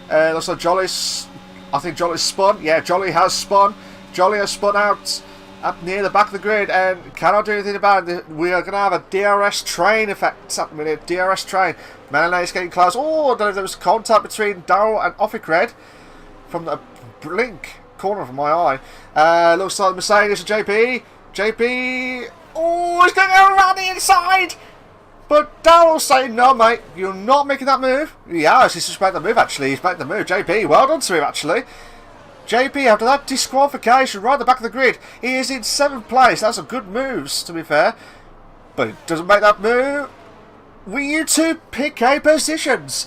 looks like Jolly's. I think Jolly's spun. Yeah, Jolly has spun. Jolly has spun out up near the back of the grid and cannot do anything about it. We are going to have a DRS train effect at the minute. DRS train. Malinay is getting close. Oh, I don't know if there was contact between Darryl and Offic Red from the blink corner of my eye. Looks like Mercedes and JP. Oh, he's going to go around the inside. But Darryl's saying, no, mate, you're not making that move. Yes, he's just made the move, actually. He's made the move. JP, well done to him, actually. JP, after that disqualification right at the back of the grid, he is in 7th place. That's a good moves, to be fair. But he doesn't make that move. Will you two pick a positions?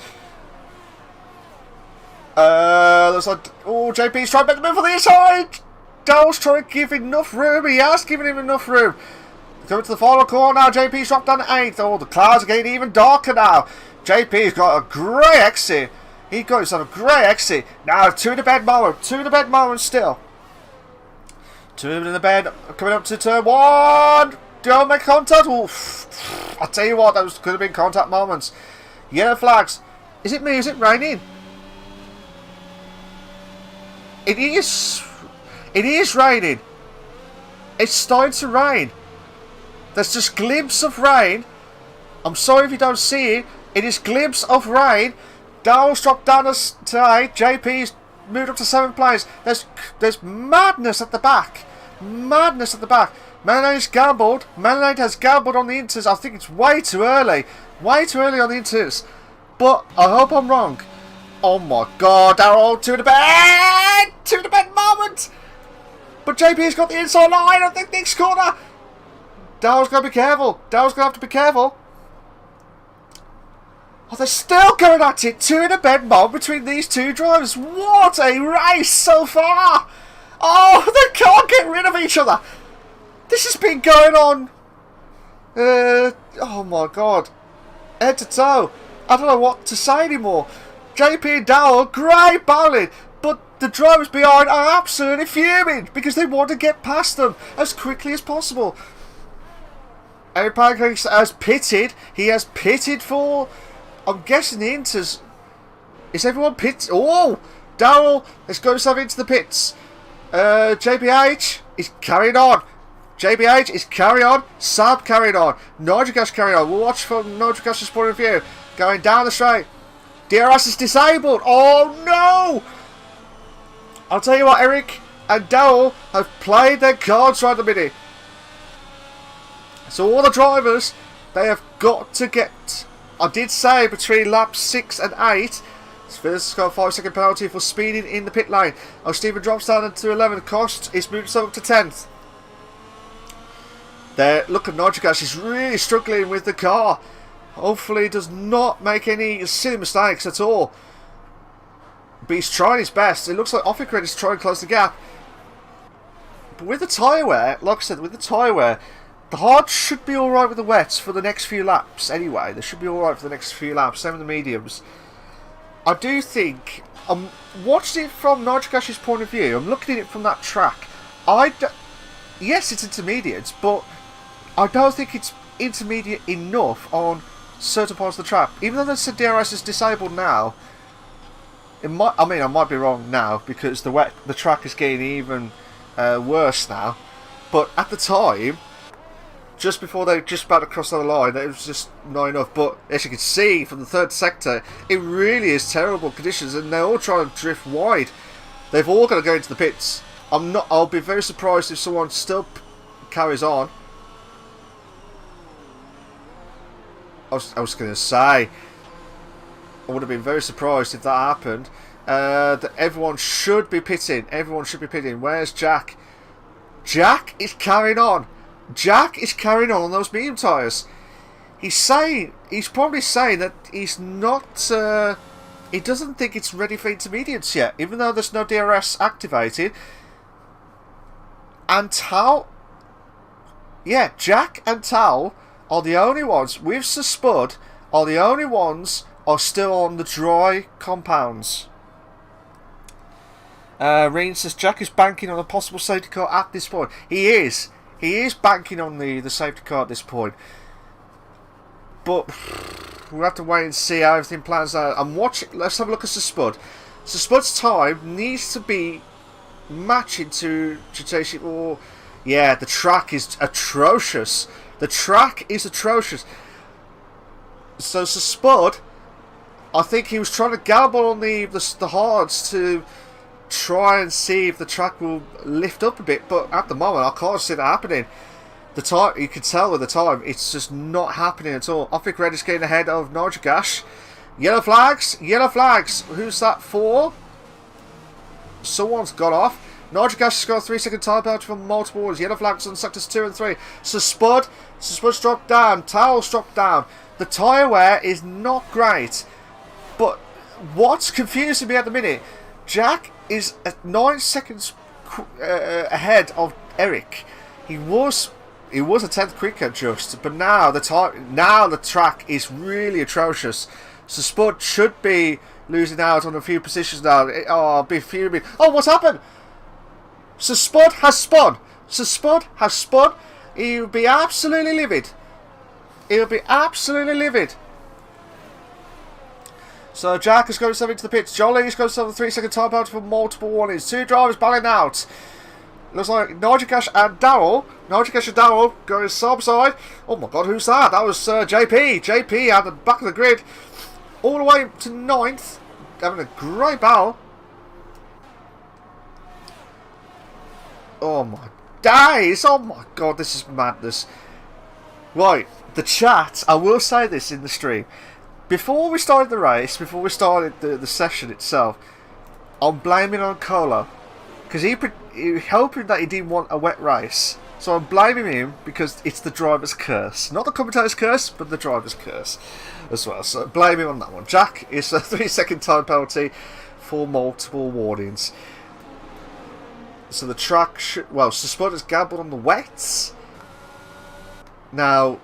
Looks like, oh, JP's trying to make the move on the inside. Daryl's trying to give enough room. He has given him enough room. Coming to the final corner now. JP's dropped down to 8th. Oh, the clouds are getting even darker now. JP's got a great exit. He got himself a great exit. Now, 2 in the bed moment. 2 in the bed moment still. 2 in the bed. Coming up to turn 1. Don't make contact. Oof. I'll tell you what, those could have been contact moments. Yellow flags. Is it me? Is it raining? It is. It is raining. It's starting to rain. There's just glimpse of rain. I'm sorry if you don't see it. It is glimpse of rain. Daryl's dropped down to 8. JP's moved up to 7th place. There's madness at the back. Madness at the back. Melanade's gambled. Melanade has gambled on the inters. I think it's way too early. Way too early on the inters. But I hope I'm wrong. Oh my god, Daryl, 2 in the bed! 2 in the bed moment! But JP's got the inside line at the next corner. Daryl's going to be careful. Daryl's going to have to be careful. Oh, they're still going at it. 2 in a bed moment between these two drivers. What a race so far! Oh, they can't get rid of each other. This has been going on. Oh my god. Head to toe. I don't know what to say anymore. JP and Daryl, great bowling. But the drivers behind are absolutely fuming because they want to get past them as quickly as possible. Eric Pancakes has pitted. He has pitted for... I'm guessing the Inters. Is everyone pit? Oh! Daryl has got himself into the pits. JPH is carrying on. JPH is carrying on. Sab carrying on. Nitrogas carrying on. We'll watch from Nitrogas's point of view. Going down the straight. DRS is disabled. Oh no! I'll tell you what, Eric and Daryl have played their cards right at the minute. So all the drivers, they have got to get... I did say between laps 6 and 8, Spurs got a 5-second penalty for speeding in the pit lane. Oh, Stephen drops down to 11. Cost is moved up to 10th. There, look at Nitrogas. He's really struggling with the car. Hopefully, he does not make any silly mistakes at all. But he's trying his best. It looks like Officred is trying to close the gap. But with the tyre wear, like I said, with the tyre wear, the hards should be alright with the wets for the next few laps anyway. They should be alright for the next few laps. Same with the mediums. I do think, I'm watching it from Nitrogas's point of view. I'm looking at it from that track. Yes, it's intermediate, but I don't think it's intermediate enough on certain parts of the track. Even though the DRS is disabled now, it might. I mean, I might be wrong now because the track is getting even worse now. But at the time, just before they were just about to cross the line, it was just not enough. But as you can see from the third sector, it really is terrible conditions, and they're all trying to drift wide. They've all got to go into the pits. I'll be very surprised if someone still carries on. I was going to say, I would have been very surprised if that happened. That everyone should be pitting. Everyone should be pitting. Where's Jack? Jack is carrying on. Jack is carrying on those medium tyres. He's probably saying that he's not. He doesn't think it's ready for intermediates yet, even though there's no DRS activated. And Tal, yeah, Jack and Tal are the only ones with Spud are the only ones are still on the dry compounds. Reen says Jack is banking on a possible safety car at this point. He is banking on the safety car at this point. But we'll have to wait and see how everything plans out. I'm watching. Let's have a look at Spud. Spud's time needs to be matching to Jitaishi. Or yeah, the track is atrocious. The track is atrocious. So Spud, I think he was trying to gamble on the hards to try and see if the track will lift up a bit, but at the moment I can't see that happening. The time, you can tell with the time, it's just not happening at all. I think Red is getting ahead of Nitrogash. Yellow flags, yellow flags. Who's that for? Someone's got off. Nitrogash has got a 3-second time penalty from multiple wars. Yellow flags on sectors 2 and 3. So Spud's dropped down. Towel's dropped down. The tyre wear is not great. But what's confusing me at the minute, Jack is at 9 seconds ahead of Eric. He was a tenth quicker just, but now the track is really atrocious. So Spud should be losing out on a few positions now. I'll be fuming. Oh, what's happened? So Spud has spun. He'll be absolutely livid. So Jack has got himself into the pits. Jolly's got himself a 3-second time penalty for multiple warnings. 2 drivers battling out. Looks like Nigel and Darryl going sub side. Oh my god, who's that? That was JP. JP at the back of the grid. All the way to 9th. Having a great battle. Oh my days. Oh my god, this is madness. Right, the chat. I will say this in the stream. Before we started the race, before we started the session itself, I'm blaming on Colo. Because he was hoping that he didn't want a wet race. So I'm blaming him because it's the driver's curse. Not the commentator's curse, but the driver's curse as well. So blame him on that one. Jack is a 3-second time penalty for multiple warnings. So the track should... Well, Spud has gambled on the wets. Now,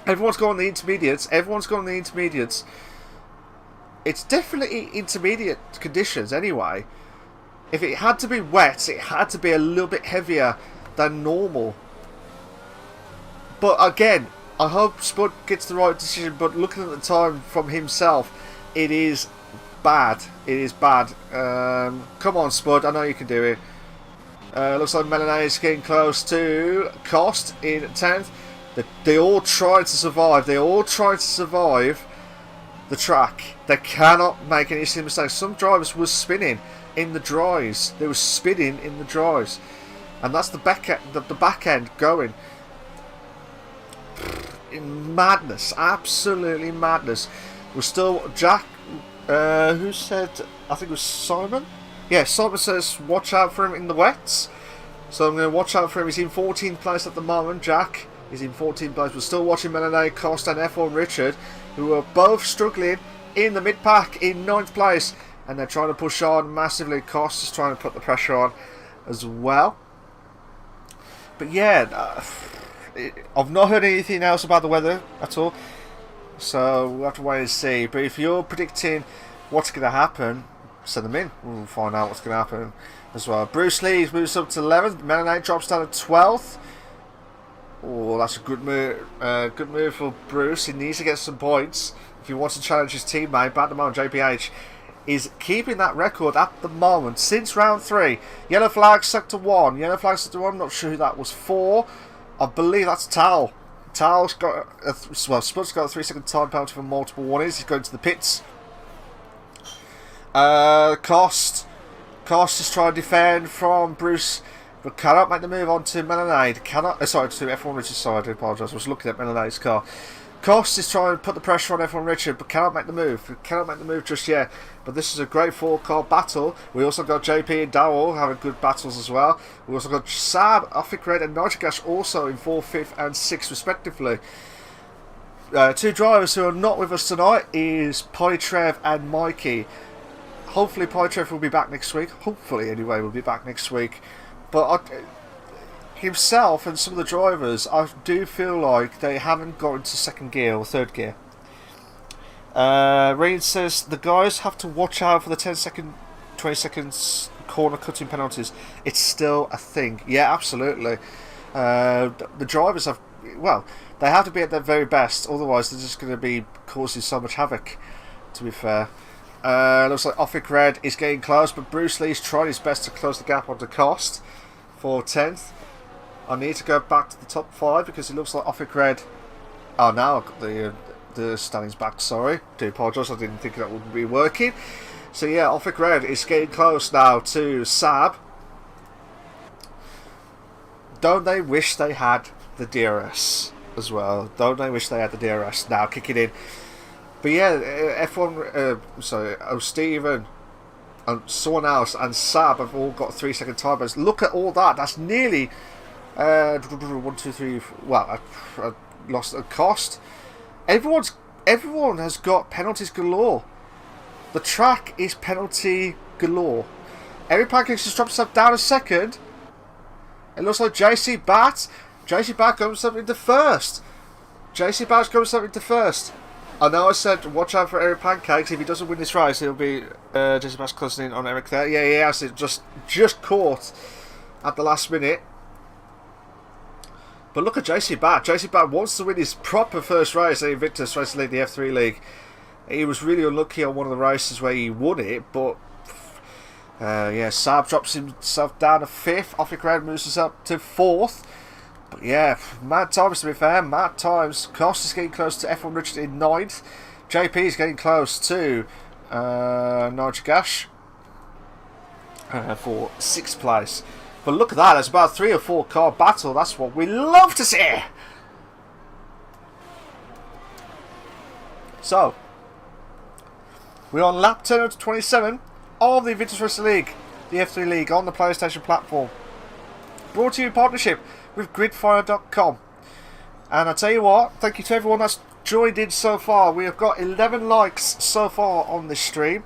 everyone's going on the intermediates. It's definitely intermediate conditions anyway. If it had to be wet, it had to be a little bit heavier than normal. But again, I hope Spud gets the right decision, but looking at the time from himself, it is bad. Come on, Spud, I know you can do it. Looks like Melanie is getting close to Cost in 10th. They all try to survive. The track. They cannot make any silly mistakes. Some drivers were spinning in the dries. And that's the back end going. In madness. Absolutely madness. We're still... Jack... who said... I think it was Simon? Yeah, Simon says watch out for him in the wets. So I'm going to watch out for him. He's in 14th place at the moment. Jack is in 14th place. We're still watching Melanie, Cost and F1 Richard, who are both struggling in the mid-pack in 9th place. And they're trying to push on massively. Cost is trying to put the pressure on as well. But yeah, I've not heard anything else about the weather at all. So we'll have to wait and see. But if you're predicting what's going to happen, send them in. We'll find out what's going to happen as well. Bruce Lee moves up to 11th. Melanie drops down to 12th. Oh, that's a good move. Good move for Bruce. He needs to get some points if he wants to challenge his teammate. But at the moment, JPH is keeping that record at the moment since round 3. Yellow flag sector 1. Not sure who that was for. I believe that's Tal. Tal's got Spud's got a 3-second time penalty for multiple warnings. He's going to the pits. Cost is trying to defend from Bruce, but cannot make the move on to Melanie. To F1 Richard's side. I apologise. I was looking at Melanie's car. Cost is trying to put the pressure on F1 Richard, but cannot make the move. Just yet. But this is a great 4-car battle. We also got JP and Darryl having good battles as well. We also got Sab, Offic Red and Nitrogash also in 4th, 5th and 6th respectively. 2 drivers who are not with us tonight is Polytrev and Mikey. Hopefully Polytrev will be back next week. Hopefully anyway, will be back next week. But himself and some of the drivers, I do feel like they haven't got into 2nd gear or 3rd gear. Rain says the guys have to watch out for the 10-second, 20 seconds corner cutting penalties. It's still a thing. Yeah, absolutely. The drivers have, well, they have to be at their very best, otherwise they're just going to be causing so much havoc, to be fair. Looks like Offic Red is getting close, but Bruce Lee's trying his best to close the gap onto Cost for 10th. I need to go back to the top 5 because it looks like Offic Red... Oh, now I've got the standings back, sorry. Do apologise, I didn't think that would be working. So yeah, Offic Red is getting close now to Sab. Don't they wish they had the DRS as well? Don't they wish they had the DRS now kicking in? But yeah, F1, Stephen and someone else and Sab have all got 3-second timers. Look at all that. That's nearly 1, 2, 3. Well, I lost a Cost. Everyone has got penalties galore. The track is penalty galore. Eric Pancakes has dropped himself down a second. It looks like JC Bat comes up into first. JC Bat comes up into first. I know I said watch out for Eric Pancakes. If he doesn't win this race, he'll be JC Bat's closing in on Eric there. Yeah, he has it just caught at the last minute. But look at JC Bat. JC Bat wants to win his proper first race at Invictus Racing League, the F3 League. He was really unlucky on one of the races where he won it, but yeah, Saab drops himself down to 5th. Offic Red moves us up to 4th. But yeah, mad times to be fair, mad times. Cost is getting close to F1 Richard in 9th. JP is getting close to Nigel Gash for 6th place. But look at that, it's about a 3 or 4 car battle. That's what we love to see. So, we're on lap 10 out of 27 of the Invictus Racing League, the F3 League on the PlayStation platform. Brought to you in partnership with gridfire.com. And I tell you what, thank you to everyone that's joined in so far. We have got 11 likes so far on this stream.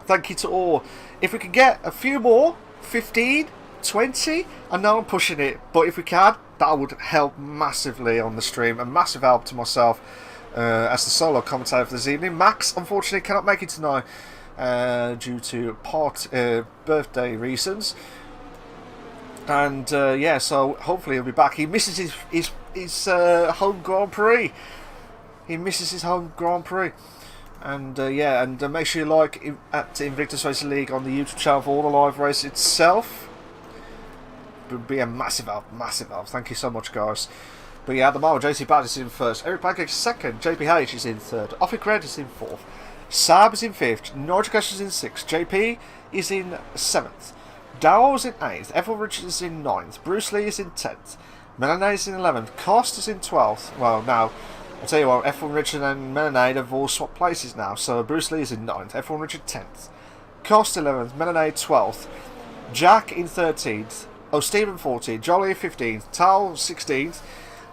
Thank you to all. If we can get a few more, 15, 20, I know I'm pushing it, but if we can, that would help massively on the stream. A massive help to myself as the solo commentator for this evening. Max, unfortunately, cannot make it tonight due to birthday reasons. And yeah, so hopefully he'll be back. He misses his home Grand Prix. He misses his home Grand Prix. And yeah, and make sure you like at Invictus Racing League on the YouTube channel for all the live race itself. It would be a massive help, massive help. Thank you so much, guys. But yeah, at the moment, JC Bad is in 1st. Eric Pancake is 2nd. JPH is in 3rd. Offic Red is in 4th. Saab is in 5th. Nigel Cash is in 6th. JP is in 7th. Dowell is in 8th. F1 Richard is in 9th. Bruce Lee is in 10th. Melanade is in 11th. Cost is in 12th. Well, now, I'll tell you what, F1 Richard and Melanade have all swapped places now. So Bruce Lee is in 9th. F1 Richard 10th. Cost 11th. Melanade 12th. Jack in 13th. Oh, Stephen 14th. Jolly 15th. Tal 16th.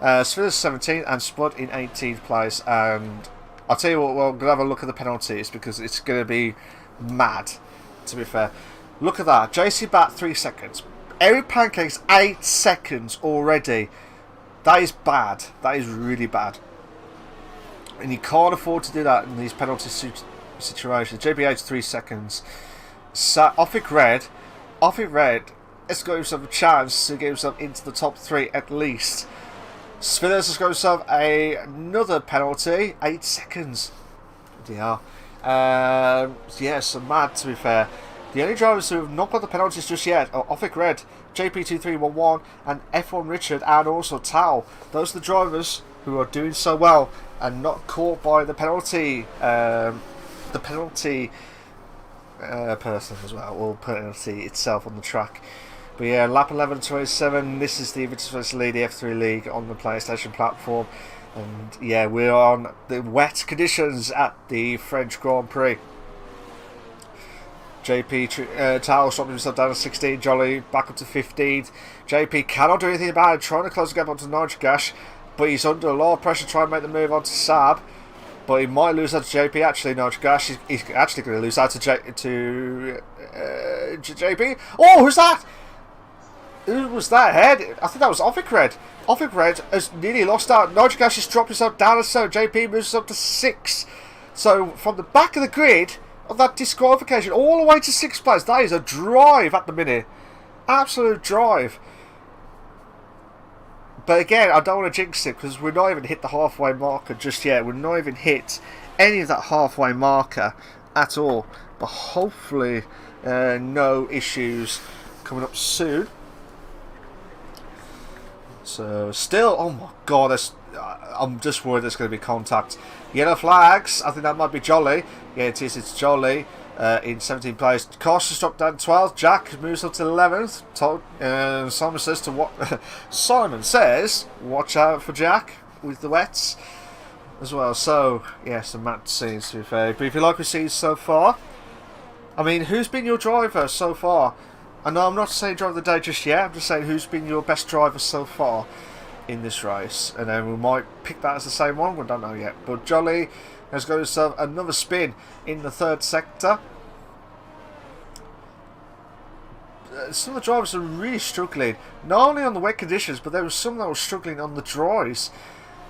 Sphilus 17th. And Spud in 18th place. And I'll tell you what, we're going to have a look at the penalties because it's going to be mad, to be fair. Look at that. JC Bat 3 seconds. Eric Pancakes 8 seconds already. That is bad. That is really bad. And you can't afford to do that in these penalty situations. JBH 3 seconds. Offic Red has got himself a chance to get himself into the top 3 at least. Spillers has got himself another penalty. 8 seconds. Yeah. Yeah, so mad to be fair. The only drivers who have not got the penalties just yet are Offic Red, JP2311, and F1 Richard, and also Tao. Those are the drivers who are doing so well and not caught by the penalty person as well, or penalty itself on the track. But yeah, lap 11:27. This is the Invictus Racing League, the F3 League on the PlayStation platform, and yeah, we're on the wet conditions at the French Grand Prix. JP Tao stopped himself down to 16. Jolly back up to 15th. JP cannot do anything about it, trying to close the gap onto Nigel Gash, but he's under a lot of pressure trying to make the move onto Saab. But he might lose out to JP. Actually, Nigel Gash, he's actually going to lose out to JP. Oh, who's that? Who was that head? I think that was Offic Red. Offic Red has nearly lost out. Nigel Gash has dropped himself down to 7. JP moves up to 6. So from the back of the grid of that disqualification all the way to 6th place, that is a drive at the minute. Absolute drive. But again, I don't want to jinx it because we're not even hit the halfway marker just yet. We're not even hit any of that halfway marker at all. But hopefully no issues coming up soon. So still, oh my god, I'm just worried there's going to be contact. Yellow flags, I think that might be Jolly. Yeah, it is, it's Jolly in 17th place. Cost has dropped down to 12th. Jack moves up to 11th. Simon says, watch out for Jack with the wets as well. So, yeah, some mad scenes to be fair. But if you like what we've seen so far, I mean, who's been your driver so far? I know I'm not saying driver of the day just yet, I'm just saying who's been your best driver so far in this race. And then we might pick that as the same one, we don't know yet. But Jolly has got himself another spin in the 3rd sector. some of the drivers are really struggling, not only on the wet conditions, but there was some that were struggling on the dries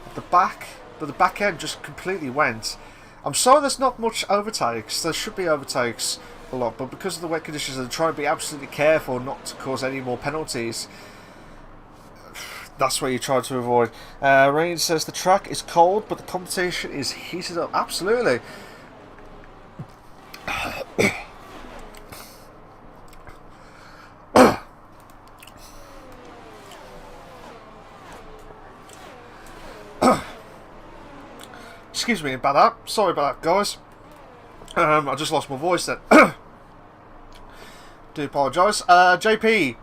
at the back, but the back end just completely went. I'm sorry there's not much overtakes. There should be overtakes a lot, but because of the wet conditions, they're trying to be absolutely careful not to cause any more penalties. That's what you try to avoid. Rain says the track is cold, but the competition is heated up. Absolutely. Excuse me about that. Sorry about that, guys. I just lost my voice then. Do apologise. JP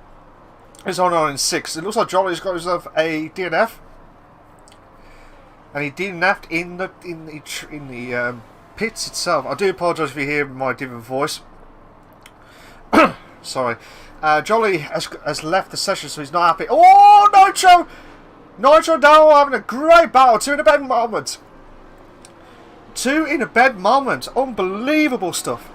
is on 6. It looks like Jolly's got himself a DNF, and he DNF'd in the pits itself. I do apologise if you hear my different voice. Sorry. Jolly has left the session, so he's not happy. Oh, Nitro! Nitro and Daryl having a great battle. 2 in a bed moment. 2 in a bed moment. Unbelievable stuff.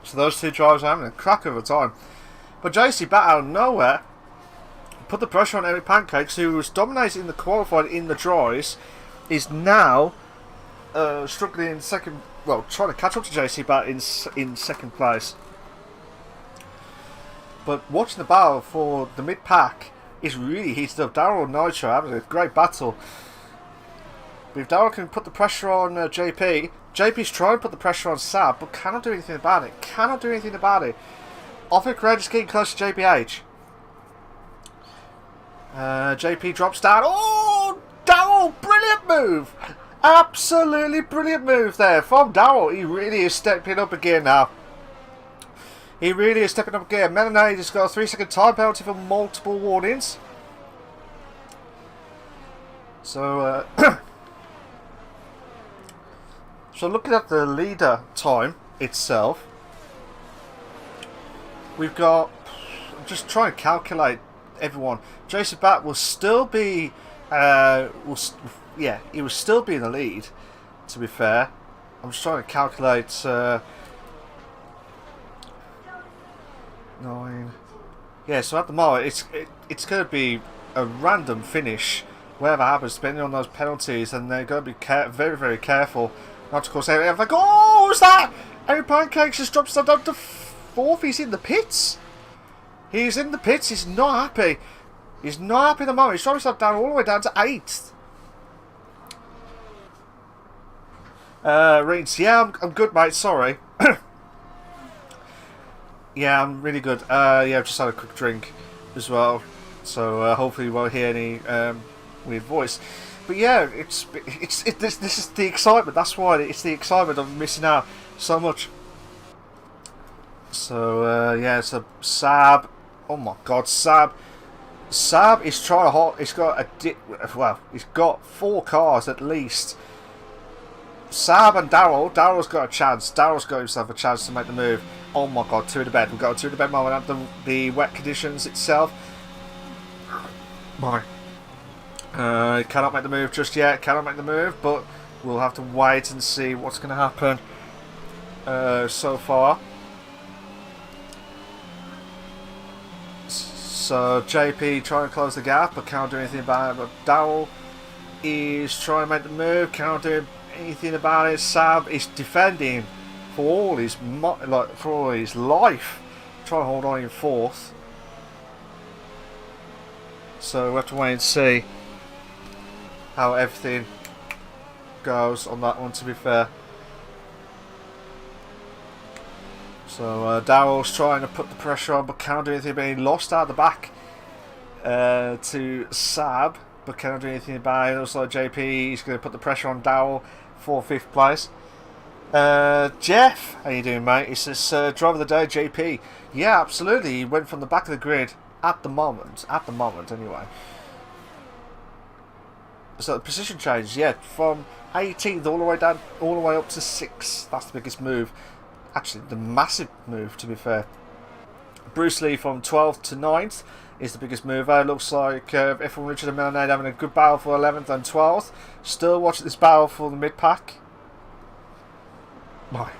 So those 2 drivers are having a crack of a time. But JC Bat out of nowhere put the pressure on Eric Pancakes, who was dominating the qualified in the dries, is now struggling in second. Well, trying to catch up to JC Bat in second place. But watching the battle for the mid pack is really heated up. Daryl and Nitro having a great battle. But if Daryl can put the pressure on JP's trying to put the pressure on Sab, but cannot do anything about it. Cannot do anything about it. Offic Red is getting close to JPH. JP drops down. Oh, Daryl, brilliant move. Absolutely brilliant move there from Daryl. He really is stepping up again now. He really is stepping up again. Melanade has got a 3-second time penalty for multiple warnings. So, so looking at the leader time itself, we've got, just trying to calculate everyone. Jason Bat will still be, yeah, he will still be in the lead, to be fair. I'm just trying to calculate 9. Yeah, so at the moment it's going to be a random finish, whatever happens, depending on those penalties, and they're going to be very, very careful not to cause any. Like, oh, what's that? Eric Pancakes just drops down to 4th. He's in the pits. He's in the pits. He's not happy. He's not happy at the moment. He's trying himself down all the way down to 8th. Reeds, yeah, I'm good, mate. Sorry. Yeah, I'm really good. Yeah, I've just had a quick drink as well, so hopefully you won't hear any weird voice. But yeah, this is the excitement. That's why it's the excitement of missing out so much. So yeah, so Sab. Oh my God, Sab is trying to hold. He's got he's got 4 cars at least. Sab and Daryl's got a chance. Daryl's got himself a chance to make the move. Oh my God, 2 in the bed. We've got a 2 in the bed moment at the wet conditions itself. My. Cannot make the move just yet. Cannot make the move, but we'll have to wait and see what's going to happen so far. So JP trying to close the gap, but can't do anything about it. But Daryl is trying to make the move. Can't do anything about it. Sab is defending for all his life, trying to hold on in 4th. So we have to wait and see how everything goes on that one, to be fair. So Daryl's trying to put the pressure on, but can't do anything about it. He lost out the back to Sab, but can't do anything about it. Also JP, he's going to put the pressure on Daryl for 5th place. Jeff, how you doing, mate? He says, driver of the day, JP. Yeah, absolutely. He went from the back of the grid at the moment anyway. So the position change, yeah, from 18th all the way down, all the way up to 6th. That's the biggest move. Actually, the massive move, to be fair. Bruce Lee from 12th to 9th. is the biggest mover. It looks like F1 Richard and Melonade having a good battle for 11th and 12th. Still watching this battle for the mid-pack. My.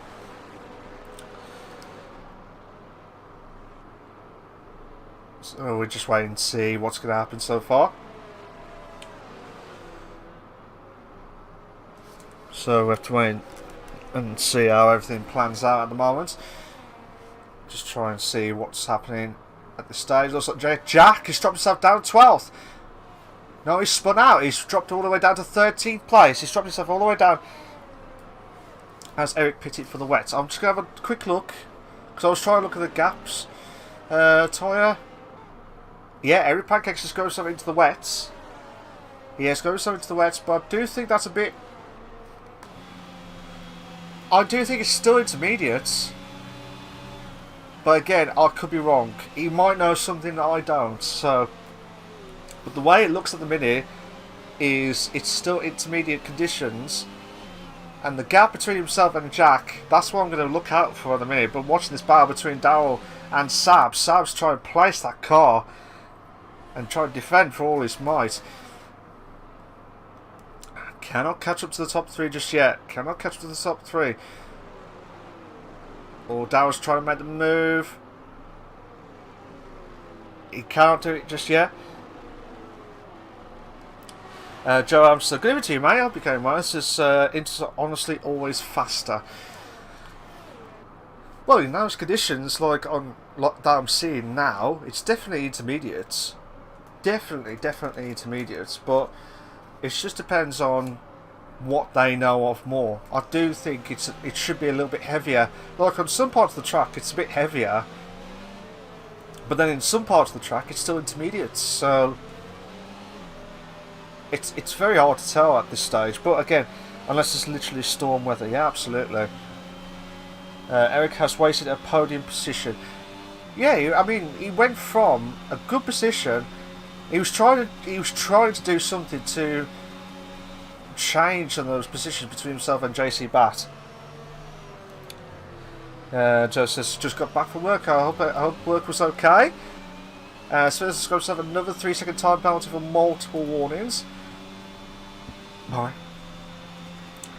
So we're just waiting to see what's going to happen so far. So we have to wait and see how everything plans out at the moment. Just try and see what's happening at this stage. Looks like Jack has dropped himself down to 12th. No, he's spun out. He's dropped all the way down to 13th place. He's dropped himself all the way down as Eric pitted for the wets. I'm just going to have a quick look because I was trying to look at the gaps. Tyre. Yeah, Eric Pancakes has got himself into the wets. He has got himself into the wets, but I do think that's a bit... I do think it's still intermediates. But again, I could be wrong. He might know something that I don't. So, but the way it looks at the minute is it's still intermediate conditions. And the gap between himself and Jack, that's what I'm going to look out for at the minute. But watching this battle between Daryl and Sab, Sab's trying to place that car and try to defend for all his might. Cannot catch up to the top 3 just yet. Cannot catch up to the top 3. Oh, Daryl's trying to make the move. He can't do it just yet. Joe Amster, good evening to you, mate. I hope you're going well. This is honestly always faster. Well, in those conditions, like that I'm seeing now, it's definitely intermediates. Definitely intermediates. But it just depends on what they know of more. I do think it should be a little bit heavier. Like on some parts of the track, it's a bit heavier. But then in some parts of the track, it's still intermediates. So it's very hard to tell at this stage. But again, unless it's literally storm weather, yeah, absolutely. Eric has wasted a podium position. Yeah, I mean, he went from a good position. He was trying to do something to change on those positions between himself and JC Bat. Joe says just got back from work. I hope work was okay. So let's go have another 3-second time penalty for multiple warnings. Alright.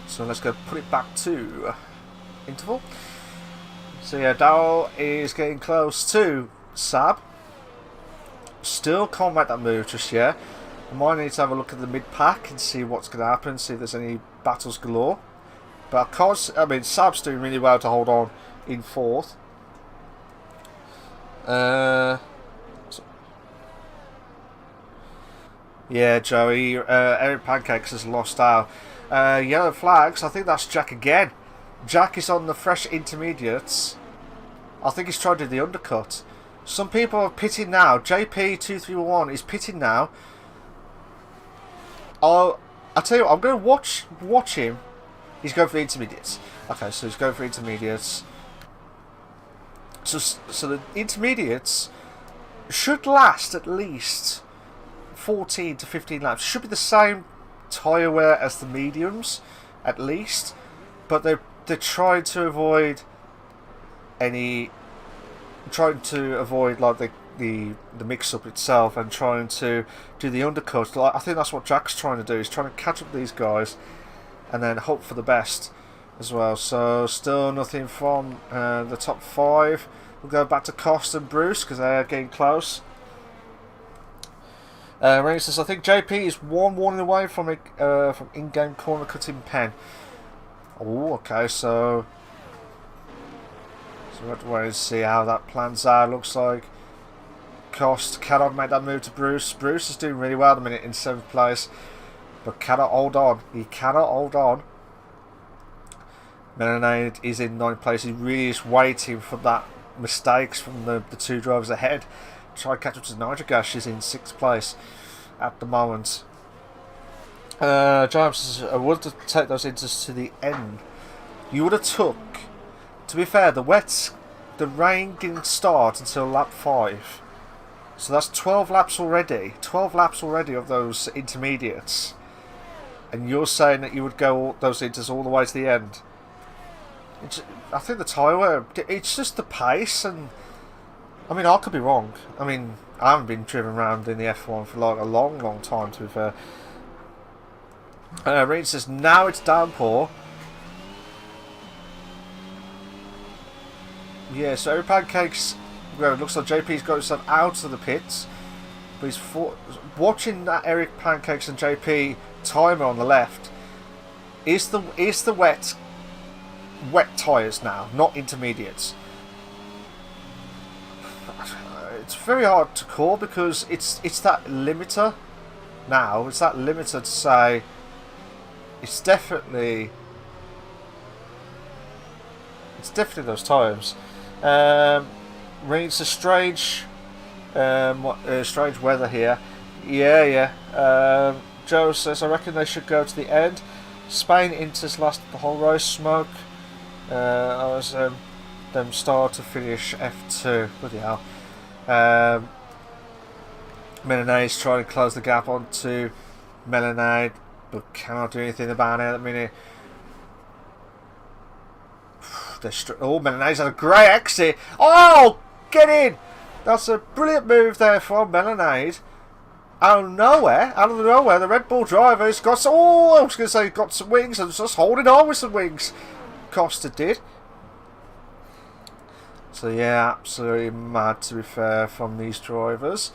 So let's go put it back to interval. So yeah, Darryl is getting close to Sab. Still can't make that move just yet. I might need to have a look at the mid-pack and see what's going to happen, see if there's any battles galore. But I mean, Sab's doing really well to hold on in 4th. Yeah, Joey, Eric Pancakes has lost out. Yellow flags, I think that's Jack again. Jack is on the fresh intermediates. I think he's trying to do the undercut. Some people are pitting now. JP2311 is pitting now. I tell you what, I'm going to watch him. He's going for the intermediates. Okay, so he's going for intermediates. So the intermediates should last at least 14 to 15 laps. Should be the same tyre wear as the mediums, at least. But they're trying to avoid any... trying to avoid like the mix-up itself and trying to do the undercut. Like, I think that's what Jack's trying to do. He's trying to catch up these guys and then hope for the best as well. So still nothing from the top 5. We'll go back to Cost and Bruce because they're getting close. Rainy says, I think JP is one warning away from in-game corner cutting pen. Oh, okay, so we have to wait and see how that plans out. Looks like Cost cannot make that move to Bruce. Bruce is doing really well at the minute in 7th place, but cannot hold on. He cannot hold on. Melonade is in 9th place. He really is waiting for that mistakes from the 2 drivers ahead. Try to catch up to Nitrogash is in 6th place at the moment. James says, I would have take those inters to the end. You would have took... To be fair, the rain didn't start until lap 5. So that's 12 laps already. 12 laps already of those intermediates. And you're saying that you would go those inters all the way to the end. I think the tyre wear, it's just the pace, and I mean, I could be wrong. I mean, I haven't been driven around in the F1 for like a long time, to be fair. Reed says, now it's downpour. Yeah, so every pancakes, well, it looks like JP's got himself out of the pits. But he's watching that Eric Pancakes and JP timer on the left. Is the wet tyres now, not intermediates. It's very hard to call because it's that limiter now. It's that limiter to say it's definitely those times. Reads a strange weather here. Yeah. Joe says, I reckon they should go to the end. Spain Inter's last the whole race. Smoke. I was them start to finish F2. Bloody hell. Melanade trying to close the gap onto Melanade, but cannot do anything about it at the minute. Melanade's had a great exit. Oh, get in! That's a brilliant move there from Melanade. Out of nowhere, the Red Bull driver's got some. Oh, I was going to say got some wings and just holding on with some wings. Costa did. So yeah, absolutely mad, to be fair, from these drivers.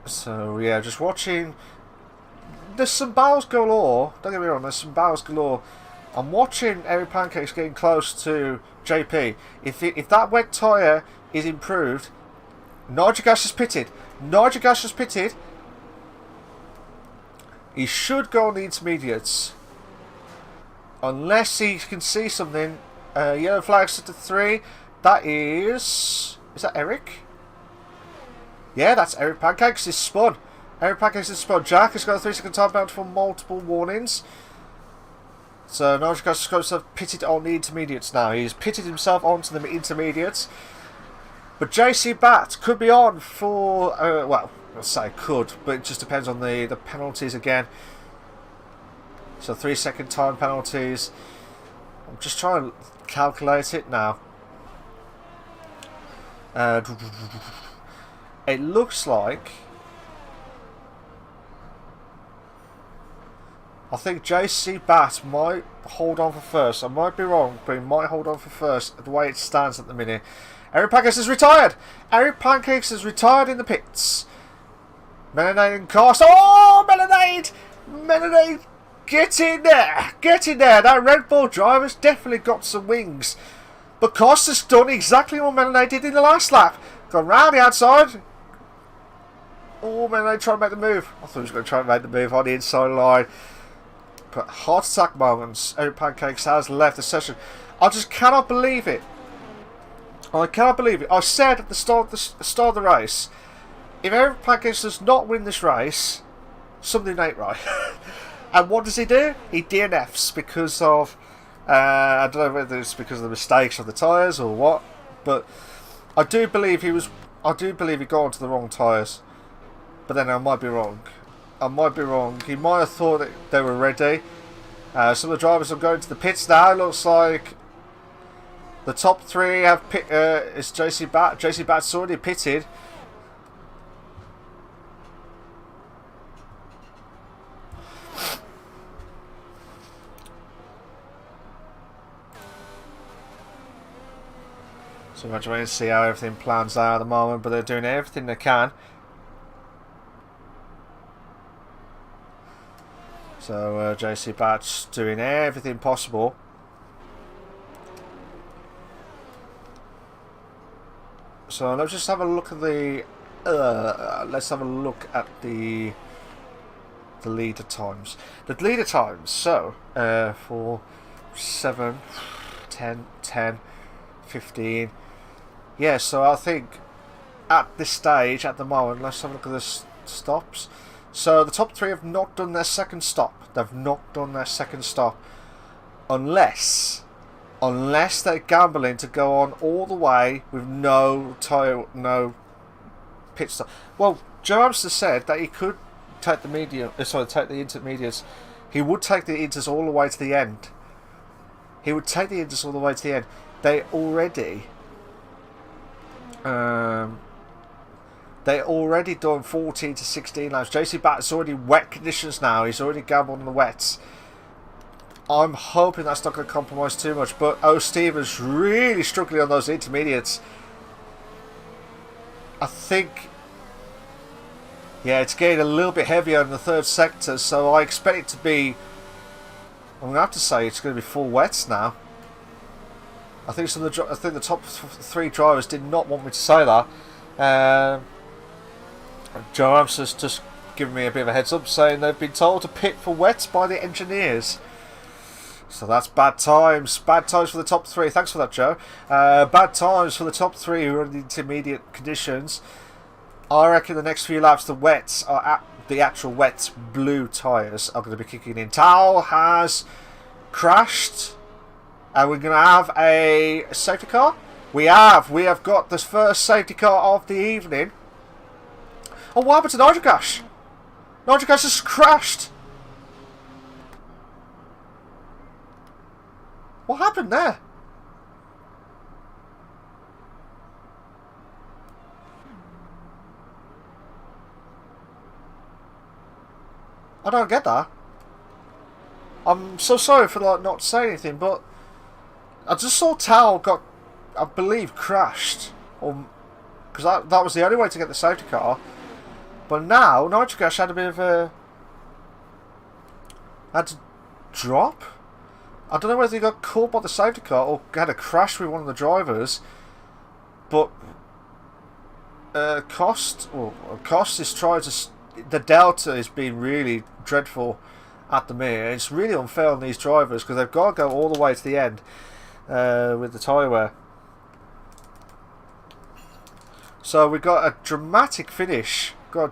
So yeah, just watching. There's some battles galore. Don't get me wrong, there's some battles galore. I'm watching Eric Pancakes getting close to JP. If that wet tyre is improved, Nigel Gash has pitted. He should go on the intermediates. Unless he can see something. Yellow flags to 3. That is that Eric? Yeah, that's Eric Pancakes. He's spun. Eric Pancakes is spun. Jack has got a 3-second time bound for multiple warnings. So Nigel Gash has pitted on the intermediates now. He's pitted himself onto the intermediates. But JC Bat could be on for, well, I'll say could, but it just depends on the penalties again. So 3-second time penalties. I'm just trying to calculate it now. It looks like, I think JC Bat might hold on for first. I might be wrong, but he might hold on for first the way it stands at the minute. Eric Pancakes is retired. Eric Pancakes is retired in the pits. Melanade and Cost. Oh, Melanade, get in there. That Red Bull driver's definitely got some wings. But Costa's done exactly what Melanade did in the last lap. Gone round the outside. Oh, Melanade trying to make the move. I thought he was going to try and make the move on the inside line. But heart attack moments. Eric Pancakes has left the session. I just cannot believe it. I said at the start of the race, if Eric Pancakes does not win this race, something ain't right. And what does he do? He DNFs because of, I don't know whether it's because of the mistakes of the tyres or what, but I do believe he got onto the wrong tyres. But then I might be wrong. He might have thought that they were ready. Some of the drivers are going to the pits now. It looks like the top 3 have it's JC Bat. JC Bat's already pitted. So we're trying to see how everything plans out at the moment, but they're doing everything they can. So JC Bat's doing everything possible. So let's just have a look at the leader times. The leader times. So for 7, 10, 10, 15. Yeah. So I think at this stage, at the moment, let's have a look at the stops. So the top 3 have not done their second stop. Unless they're gambling to go on all the way with no pit stop. Well, Joe Amster said that he could take take the intermediates. He would take the inters all the way to the end. They already They already done 14 to 16 laps. JC Bat's already wet conditions now. He's already gambled on the wets. I'm hoping that's not going to compromise too much. But Stevens really struggling on those intermediates. I think, yeah, it's getting a little bit heavier in the third sector. So I expect it to be, I'm going to have to say it's going to be full wets now. I think the top 3 drivers did not want me to say that. Joe Amster's just giving me a bit of a heads up, saying they've been told to pit for wets by the engineers. So that's bad times. Bad times for the top 3. Thanks for that, Joe. Bad times for the top 3 who are in the intermediate conditions. I reckon the next few laps, the wets are at the actual wet blue tyres are going to be kicking in. Tao has crashed. And we're going to have a safety car. We have got the first safety car of the evening. Oh, what happened to Nitrogash? Nitrogash has crashed. What happened there? I don't get that. I'm so sorry for not saying anything, but I just saw Tao got, I believe, crashed, because that was the only way to get the safety car. But now Nitrogash had a bit of a had to drop. I don't know whether he got caught by the safety car or had a crash with one of the drivers. But Cost is trying to. The delta is being really dreadful at the minute. It's really unfair on these drivers because they've got to go all the way to the end with the tyre wear. So we've got a dramatic finish. So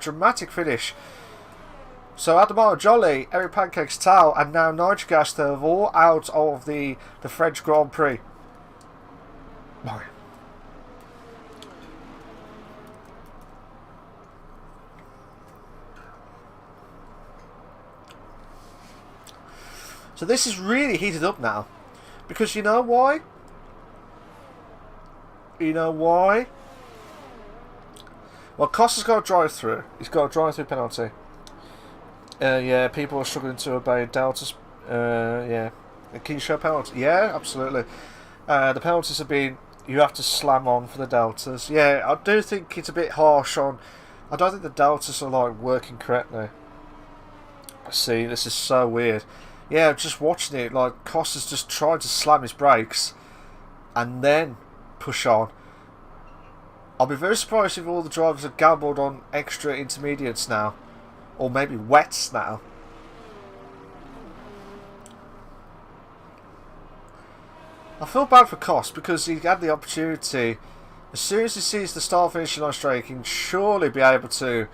Adamaro Jolly, Eric Pancakes, Tao, and now Nitrogas, they're all out of the French Grand Prix. So this is really heated up now. Because you know why? Well, Costa's got a drive-through. He's got a drive-through penalty. Yeah, people are struggling to obey Delta's. Yeah. Can you show penalty? Yeah, absolutely. The penalties have been, you have to slam on for the Deltas. Yeah, I do think it's a bit harsh on. I don't think the Deltas are like working correctly. See, this is so weird. Yeah, just watching it, like Costa's just tried to slam his brakes and then push on. I'll be very surprised if all the drivers have gambled on extra intermediates now. Or maybe wets now. I feel bad for Cost because he had the opportunity. As soon as he sees the start finishing line straight, he can surely be able to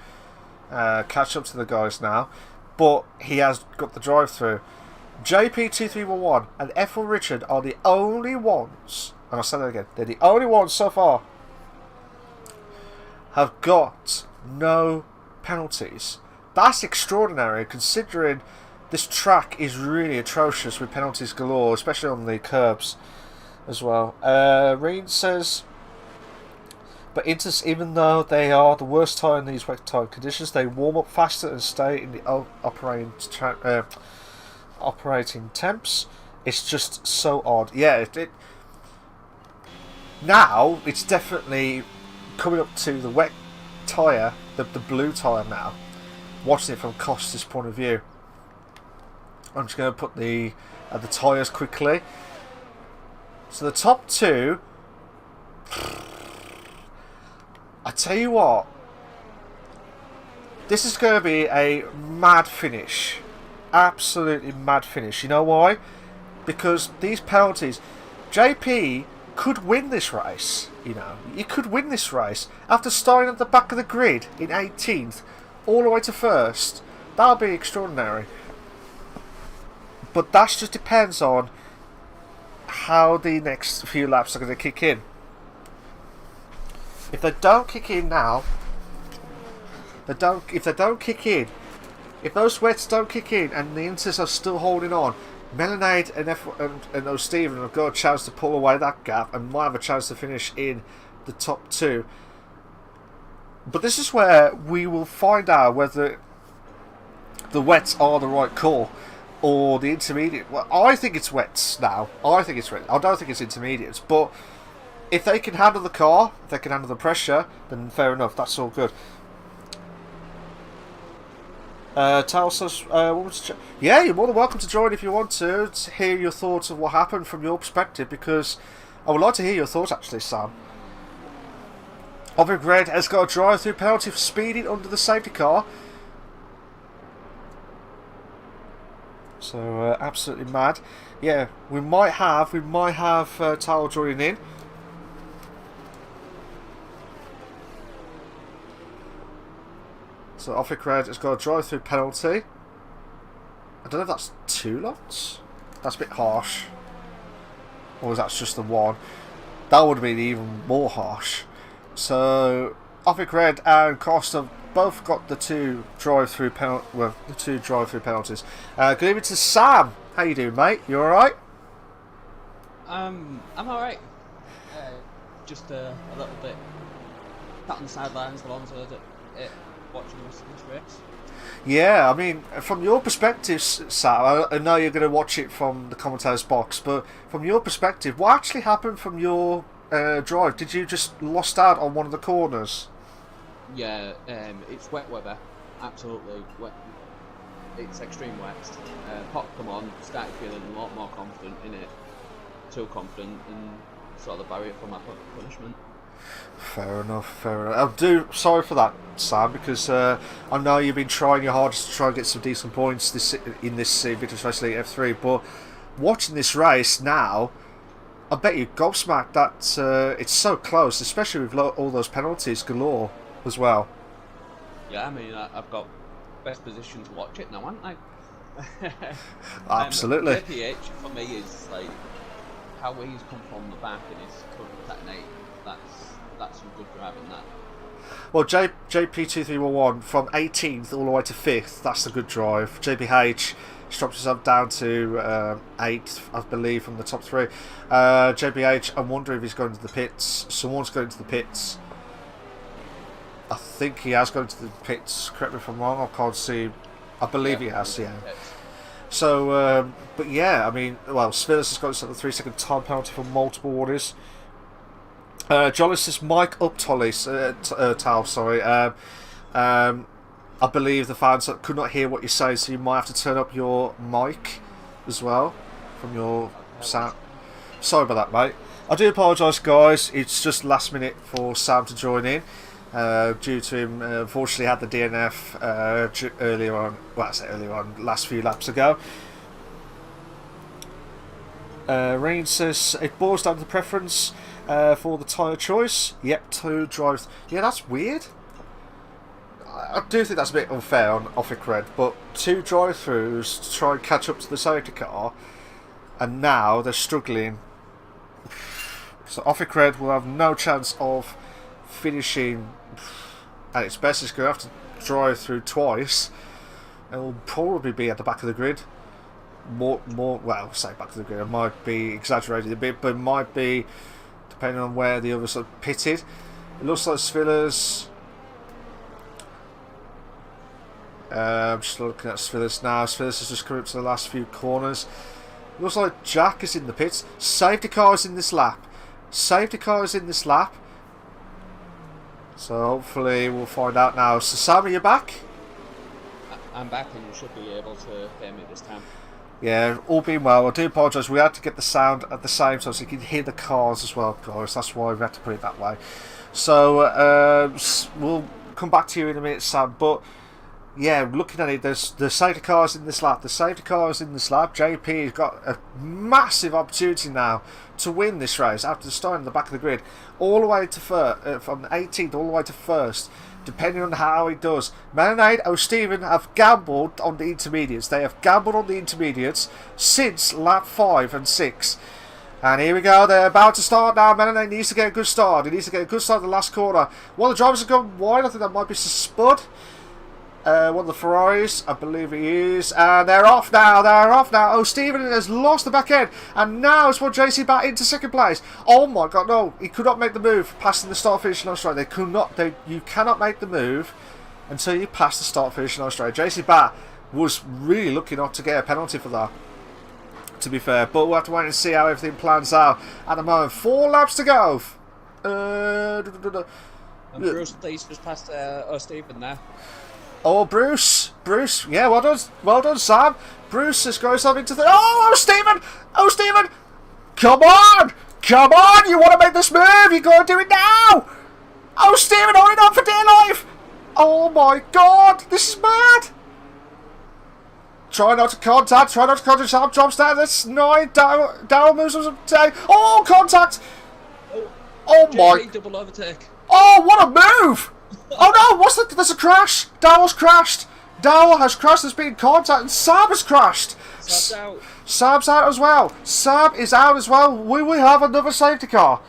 catch up to the guys now. But he has got the drive-through. JP2311 and F1 Richard are the only ones, and I'll say that again, they're the only ones so far have got no penalties. That's extraordinary considering this track is really atrocious with penalties galore, especially on the curbs as well. Reen says, but Inters, even though they are the worst tyre in these wet tyre conditions, they warm up faster and stay in the operating temps. It's just so odd. Yeah, now it's definitely coming up to the wet tyre, the blue tyre now. Watching it from Costa's point of view. I'm just going to put the tyres quickly. So the top two, I tell you what, this is going to be a mad finish. Absolutely mad finish. You know why? Because these penalties, JP could win this race. You know, he could win this race after starting at the back of the grid in 18th, all the way to first. That would be extraordinary. But that just depends on how the next few laps are going to kick in. If they don't kick in now, if they don't kick in, if those wets don't kick in and the Inters are still holding on, Melanade and O'Stephen have got a chance to pull away that gap and might have a chance to finish in the top 2. But this is where we will find out whether the wets are the right call or the intermediate. Well, I think it's wets now. I think it's wet. I don't think it's intermediates. But if they can handle the car, if they can handle the pressure, then fair enough. That's all good. Tell us, yeah, you're more than welcome to join if you want to hear your thoughts of what happened from your perspective, because I would like to hear your thoughts actually, Sam. Obvious Red has got a drive-through penalty for speeding under the safety car. So absolutely mad. Yeah, we might have Tal joining in. So Offic Red has got a drive-through penalty. I don't know if that's 2 lots. That's a bit harsh. Or is that just the 1? That would have been even more harsh. So Offic Red and Costa both got the 2 drive-through penalties. Good evening to Sam. How you doing, mate? You all right? I'm all right. Just a little bit sat on the sidelines alongside it, watching this race. Yeah, I mean, from your perspective, Sam, I know you're going to watch it from the commentator's box, but from your perspective, what actually happened from your drive? Did you just lost out on one of the corners? Yeah, it's wet weather, absolutely wet. It's extreme wet. Pop come on, started feeling a lot more confident in it, too confident, and saw the barrier for my punishment. Fair enough, I'm sorry for that, Sam, because I know you've been trying your hardest to try and get some decent points in this Invictus Racing League F3, but watching this race now, I bet you gobsmacked that it's so close, especially with all those penalties galore as well. Yeah, I mean, I've got best position to watch it now, haven't I? Absolutely. JPH for me is like how he's come from the back and he's current technique. That's some good driving, that. Well, JP2311 from 18th all the way to 5th, that's a good drive. JPH dropped himself down to 8th, I believe, from the top 3. JPH, I'm wondering if he's going to the pits. Someone's going to the pits. I think he has gone to the pits, correct me if I'm wrong, I can't see. I believe he has, yeah. So, but yeah, I mean, well, Spillis has got himself a 3-second time penalty for multiple orders. Jolly says mic up, Tal, sorry. I believe the fans could not hear what you're saying, so you might have to turn up your mic as well from your sound. Sorry about that, mate. I do apologise, guys. It's just last minute for Sam to join in. Due to him, unfortunately, had the DNF earlier on. Well, I say earlier on, last few laps ago. Rain says it boils down to the preference for the tyre choice. Yep, 2 drives. Yeah, that's weird. I do think that's a bit unfair on Offic Red, but 2 drive-throughs to try and catch up to the safety car, and now they're struggling. So Offic Red will have no chance of finishing at its best. It's going to have to drive through twice, and will probably be at the back of the grid. More. Well, say back of the grid. It might be exaggerated a bit, but it might be depending on where the others are pitted. It looks like Svillers. I'm just looking at Svillers now. Svillers has just come up to the last few corners. It looks like Jack is in the pits. Safety car is in this lap. Safety car is in this lap. So hopefully we'll find out now. So Sam, are you back? I'm back and you should be able to hear me this time. Yeah, all being well. I do apologise. We had to get the sound at the same time so you can hear the cars as well, guys. That's why we had to put it that way. So we'll come back to you in a minute, Sam. But yeah, looking at it, there's the safety cars in this lap. The safety cars in this lap. JP has got a massive opportunity now to win this race after starting in the back of the grid, all the way to from 18th all the way to 1st, depending on how he does. Marinade or Stephen have gambled on the intermediates. They have gambled on the intermediates since lap 5 and 6. And here we go, they're about to start now. Marinade needs to get a good start. He needs to get a good start in the last corner. One of the drivers have gone wide. I think that might be Spud. one of the Ferraris, I believe he is, and they're off now, Oh, Stephen has lost the back end, and now it's for JC back into second place. Oh my god, no, he could not make the move passing the start finish line straight. You cannot make the move until you pass the start finish line straight. JC Bat was really lucky not to get a penalty for that, to be fair, but we'll have to wait and see how everything plans out. At the moment, 4 laps to go. And Bruce Lee's just past Stephen there. Oh, Bruce, yeah, well done, Sam. Bruce has got himself into the... Oh, Stephen, come on, you want to make this move, you got to do it now. Oh, Stephen, hold it up for dear life. Oh my god, this is mad. Try not to contact, Sam drops down, that's 9, down moves on today. Oh, contact. Oh my... double overtake. Oh, what a move! Oh no, there's a crash! Dowell's crashed! Dowell has crashed, there's been contact, and Sam has crashed! Sam's out. Sam's out as well. Sam is out as well. Will we have another safety car?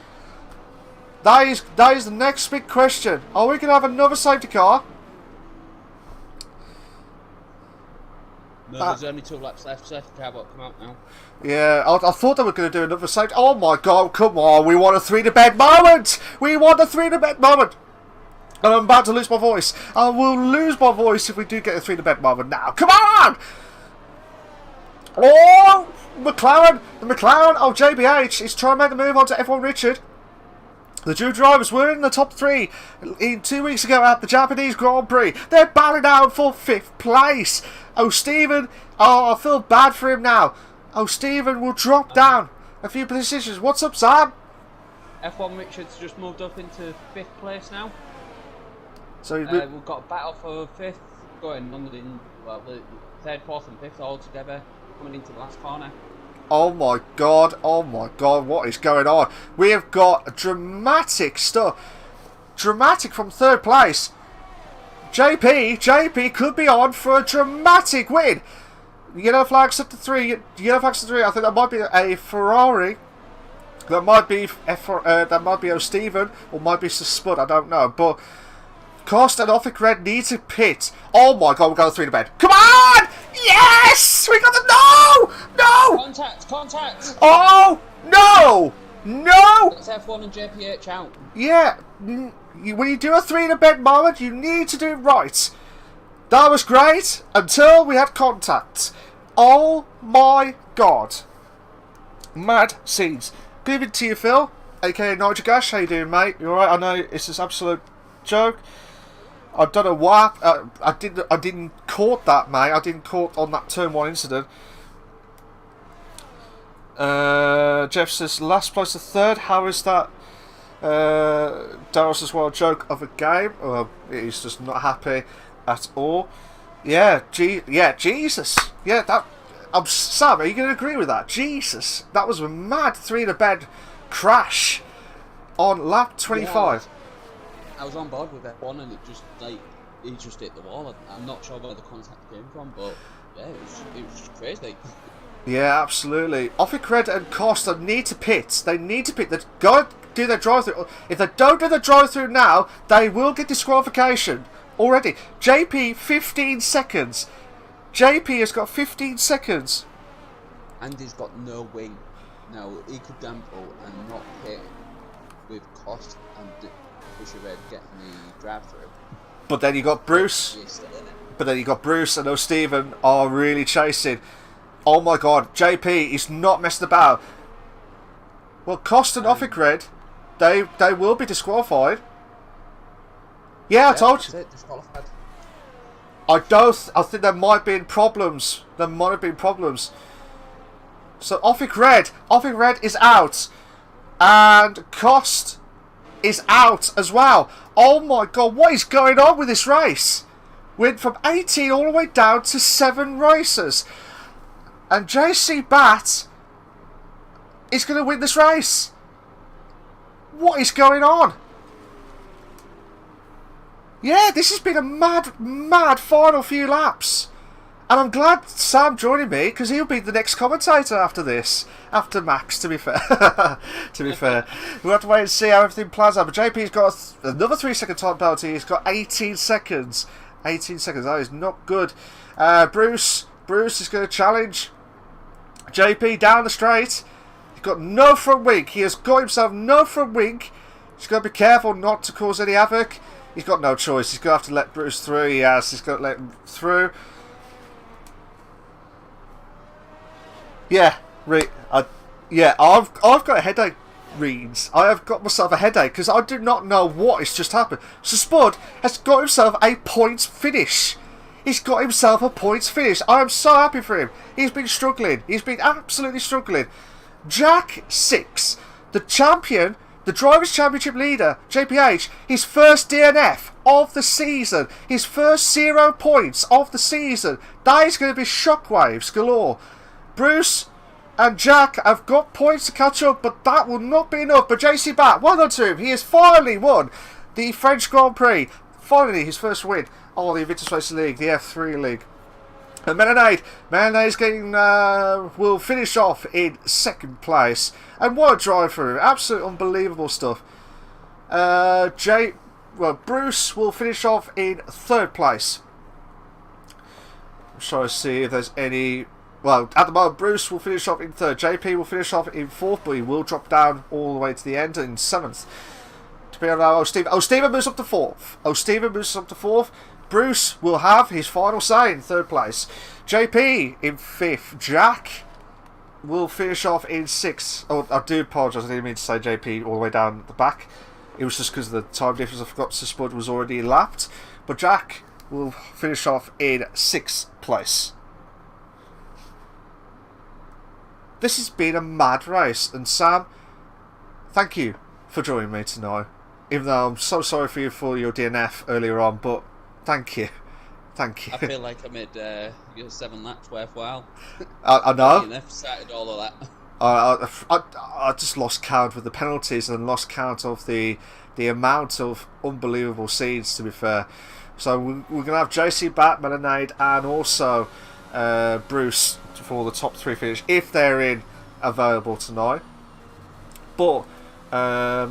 That is the next big question. Are we going to have another safety car? No, there's only 2 laps left, safety car won't come out now. Yeah, I thought they were going to do another safety. Oh my god, come on, we want a 3-to-bed moment! We want a 3-to-bed moment! And I'm about to lose my voice. I will lose my voice if we do get a 3-to-bed moment now. Come on! Oh, McLaren! The McLaren of JBH is trying to make the move on to F1 Richard. The two drivers were in the top 3 2 weeks ago at the Japanese Grand Prix. They're battling out for 5th place. Oh, Stephen. Oh, I feel bad for him now. Oh, Stephen will drop down a few positions. What's up, Sam? F1 Richards just moved up into 5th place now. So we've got a battle for 5th going on in, well, the 3rd, 4th and 5th all together coming into the last corner. oh my god, what is going on? We have got dramatic stuff. Dramatic from 3rd place. JP could be on for a dramatic win. Yellow flags up to 3. Yellow flags to 3. I think that might be a Ferrari. That might be O'Stephen, or might be Spud. I don't know. But Cost and Offic Red need to pit. Oh my god, we got a 3-to-bed. Come on! Yes! We got the no! Contact! Oh no! It's F1 and JPH out. Yeah. When you do a 3-to-bed moment, you need to do it right. That was great until we had contact. Oh my god. Mad scenes. Good evening to you, Phil, aka Nitrogash. How you doing, mate? You alright? I know it's this absolute joke. I don't know why. I didn't caught that, mate. I didn't caught on that turn 1 incident. Jeff says last place to 3rd. How is that? Daryl says, well, a joke of a game. He's just not happy at all. Yeah, Jesus. Yeah, that. Sam, are you going to agree with that? Jesus, that was a mad 3-to-bed crash on lap 25. Yeah, I was on board with F1 and it just he just hit the wall. I'm not sure where the contact came from, but yeah, it was just crazy. Yeah, absolutely. Offic Red and Costa need to pit. They need to pit. They've got to do their drive-through. If they don't do the drive-through now, they will get disqualification already. JP, 15 seconds. JP has got 15 seconds. And he's got no wing. Now, he could gamble and not pit with Cost and Bushy Red getting the drive-through. But then you got Bruce. And O'Stephen are really chasing. Oh my god, JP is not messed about. Well, Cost and Offic Red, they will be disqualified. Yeah, I told you. Disqualified. I think there might have been problems. So Offic Red is out. And Cost is out as well. Oh my god, what is going on with this race? Went from 18 all the way down to 7 racers. And JC Bat is going to win this race. What is going on? Yeah, this has been a mad final few laps. And I'm glad Sam joining me, because he'll be the next commentator after this. After Max, to be fair. We'll have to wait and see how everything plans out. But JP's got another 3-second time penalty. He's got 18 seconds. 18 seconds. That is not good. Bruce is going to challenge JP down the straight. He's got no front wing. He has got himself no front wing. He's got to be careful not to cause any havoc. He's got no choice. He's going to have to let Bruce through. He has. He's got to let him through. Yeah, I've got a headache, Reeds. I have got myself a headache because I do not know what has just happened. So Spud has got himself a points finish. He's got himself a points finish. I am so happy for him. He's been struggling. He's been absolutely struggling. Jack 6, the champion, the Drivers' Championship leader, JPH, his first DNF of the season, his first 0 points of the season. That is going to be shockwaves galore. Bruce and Jack have got points to catch up, but that will not be enough. But JC Bat, well done to him. He has finally won the French Grand Prix. Finally, his first win on the Invictus Racing League, the F3 League. And Melanade's getting, will finish off in 2nd place. And what a drive for him. Absolutely unbelievable stuff. Bruce will finish off in 3rd place. I'm trying to see if there's any... Well, at the moment, Bruce will finish off in 3rd. JP will finish off in 4th, but he will drop down all the way to the end in 7th. To be able to Stephen moves up to 4th. Bruce will have his final say in 3rd place. JP in 5th. Jack will finish off in 6th. Oh, I do apologise. I didn't mean to say JP all the way down the back. It was just because of the time difference. I forgot Spud was already lapped. But Jack will finish off in 6th place. This has been a mad race, and Sam, thank you for joining me tonight. Even though I'm so sorry for you for your DNF earlier on, but thank you. Thank you. I feel like I made 7 laps worthwhile. I know. DNF started all of that. I just lost count with the penalties and lost count of the amount of unbelievable scenes, to be fair. So we're going to have JC Bat, Melanade, and also Bruce for the top 3 finish if they're in available tonight. But I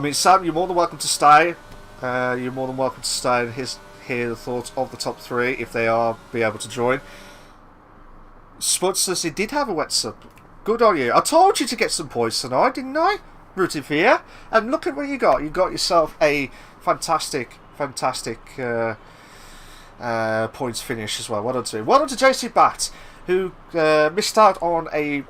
mean, Sam, you're more than welcome to stay. You're more than welcome to stay and hear the thoughts of the top 3 if they are be able to join. Spud says he did have a wet sub. Good on you. I told you to get some points tonight, didn't I? Rooting for you. And look at what you got. You got yourself a fantastic points finish as well. Well done to him. Well done to JC Bat, who missed out on a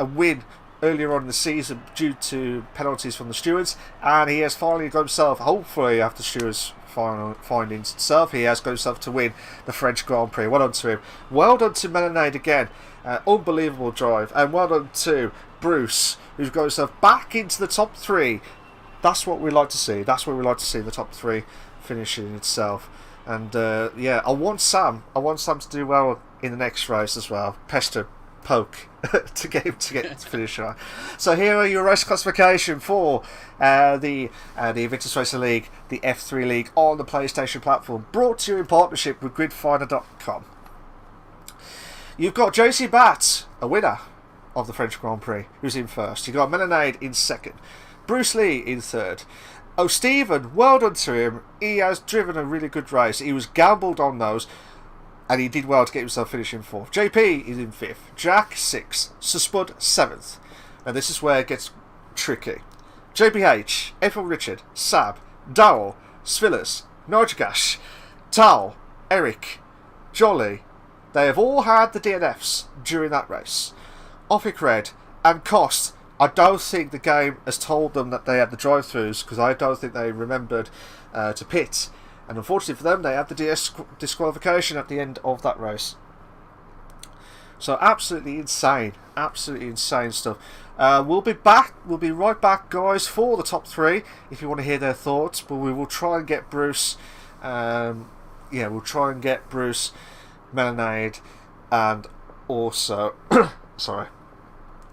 win earlier on in the season due to penalties from the stewards, and he has finally got himself, hopefully after stewards findings itself, he has got himself to win the French Grand Prix. Well done to him. Well done to Melanade again. Unbelievable drive. And well done to Bruce, who's got himself back into the top 3. That's what we like to see. That's what we like to see, the top 3 finishing itself. And yeah, I want Sam to do well in the next race as well. Pester, poke to get him to finish right. So here are your race classification for the Invictus Racing League, the F3 League on the PlayStation platform, brought to you in partnership with gridfinder.com. You've got JC Bat, a winner of the French Grand Prix, who's in 1st. You've got Melanade in 2nd. Bruce Lee in 3rd. Oh, Stephen, well done to him. He has driven a really good race. He was gambled on those, and he did well to get himself finishing 4th. JP is in 5th. Jack 6th. Spud 7th. And this is where it gets tricky. JPH, F1 Richard, Sab, Dowell, Svillas, Nojagash, Tal, Eric, Jolly. They have all had the DNFs during that race. Offic Red and Cost. I don't think the game has told them that they had the drive-thrus, because I don't think they remembered to pit. And unfortunately for them, they had the disqualification at the end of that race. So absolutely insane stuff. We'll be back. We'll be right back, guys, for the top 3 if you want to hear their thoughts. But we will try and get Bruce. We'll try and get Bruce, Melanade, and also sorry,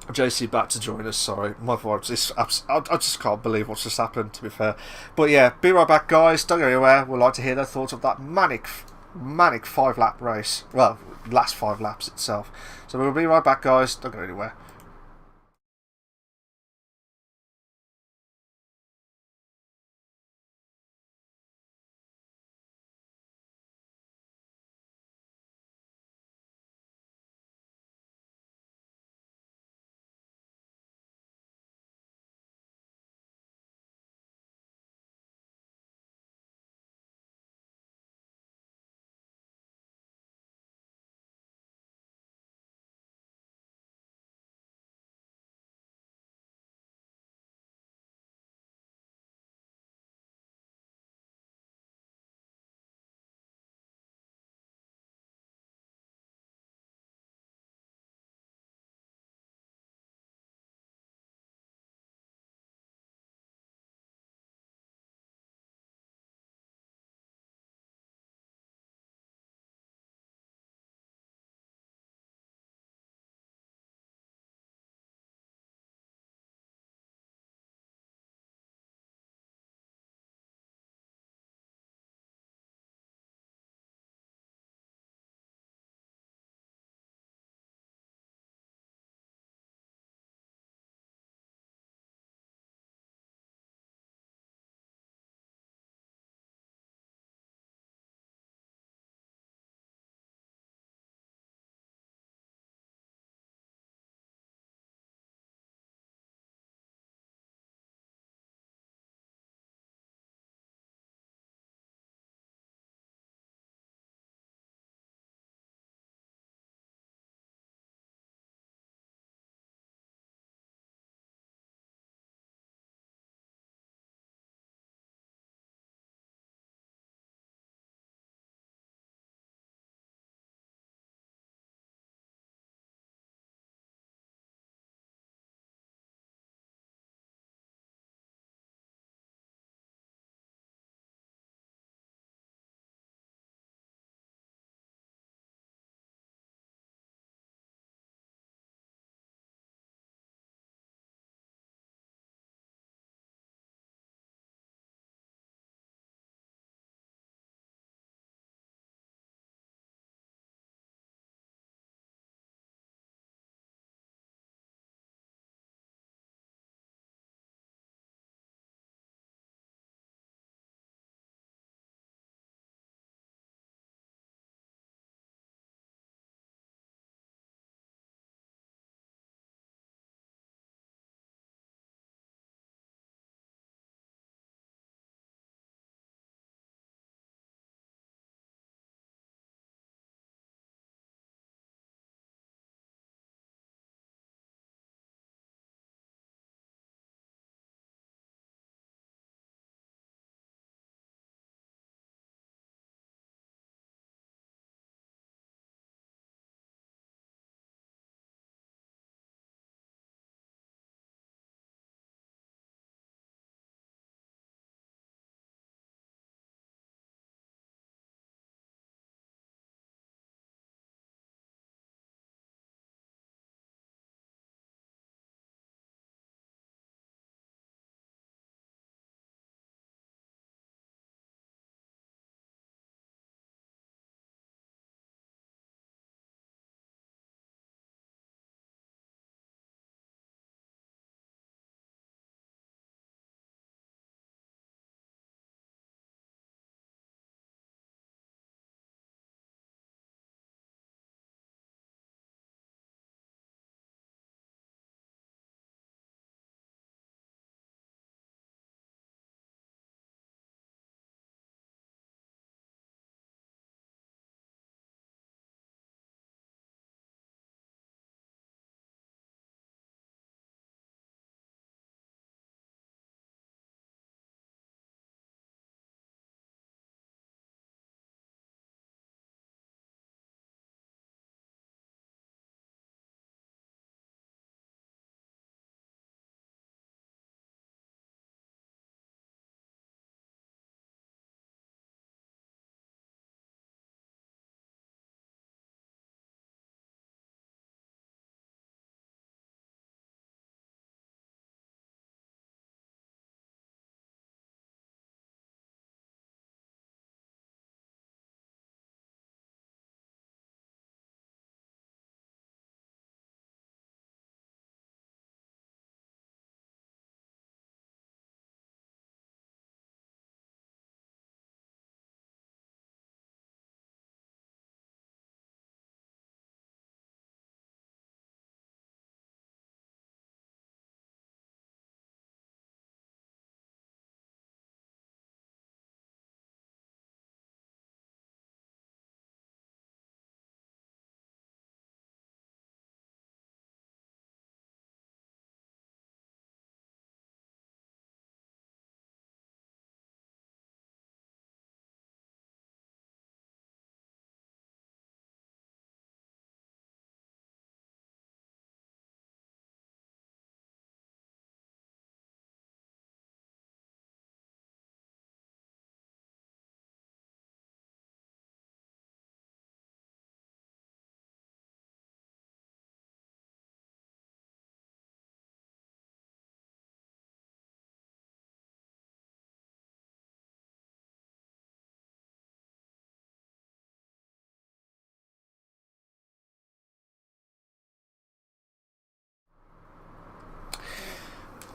JC back to join us. Sorry, my voice. I just can't believe what's just happened, to be fair. But yeah, be right back, guys. Don't go anywhere. We'd like to hear their thoughts of that manic 5-lap race. Well, last 5 laps itself. So we'll be right back, guys. Don't go anywhere.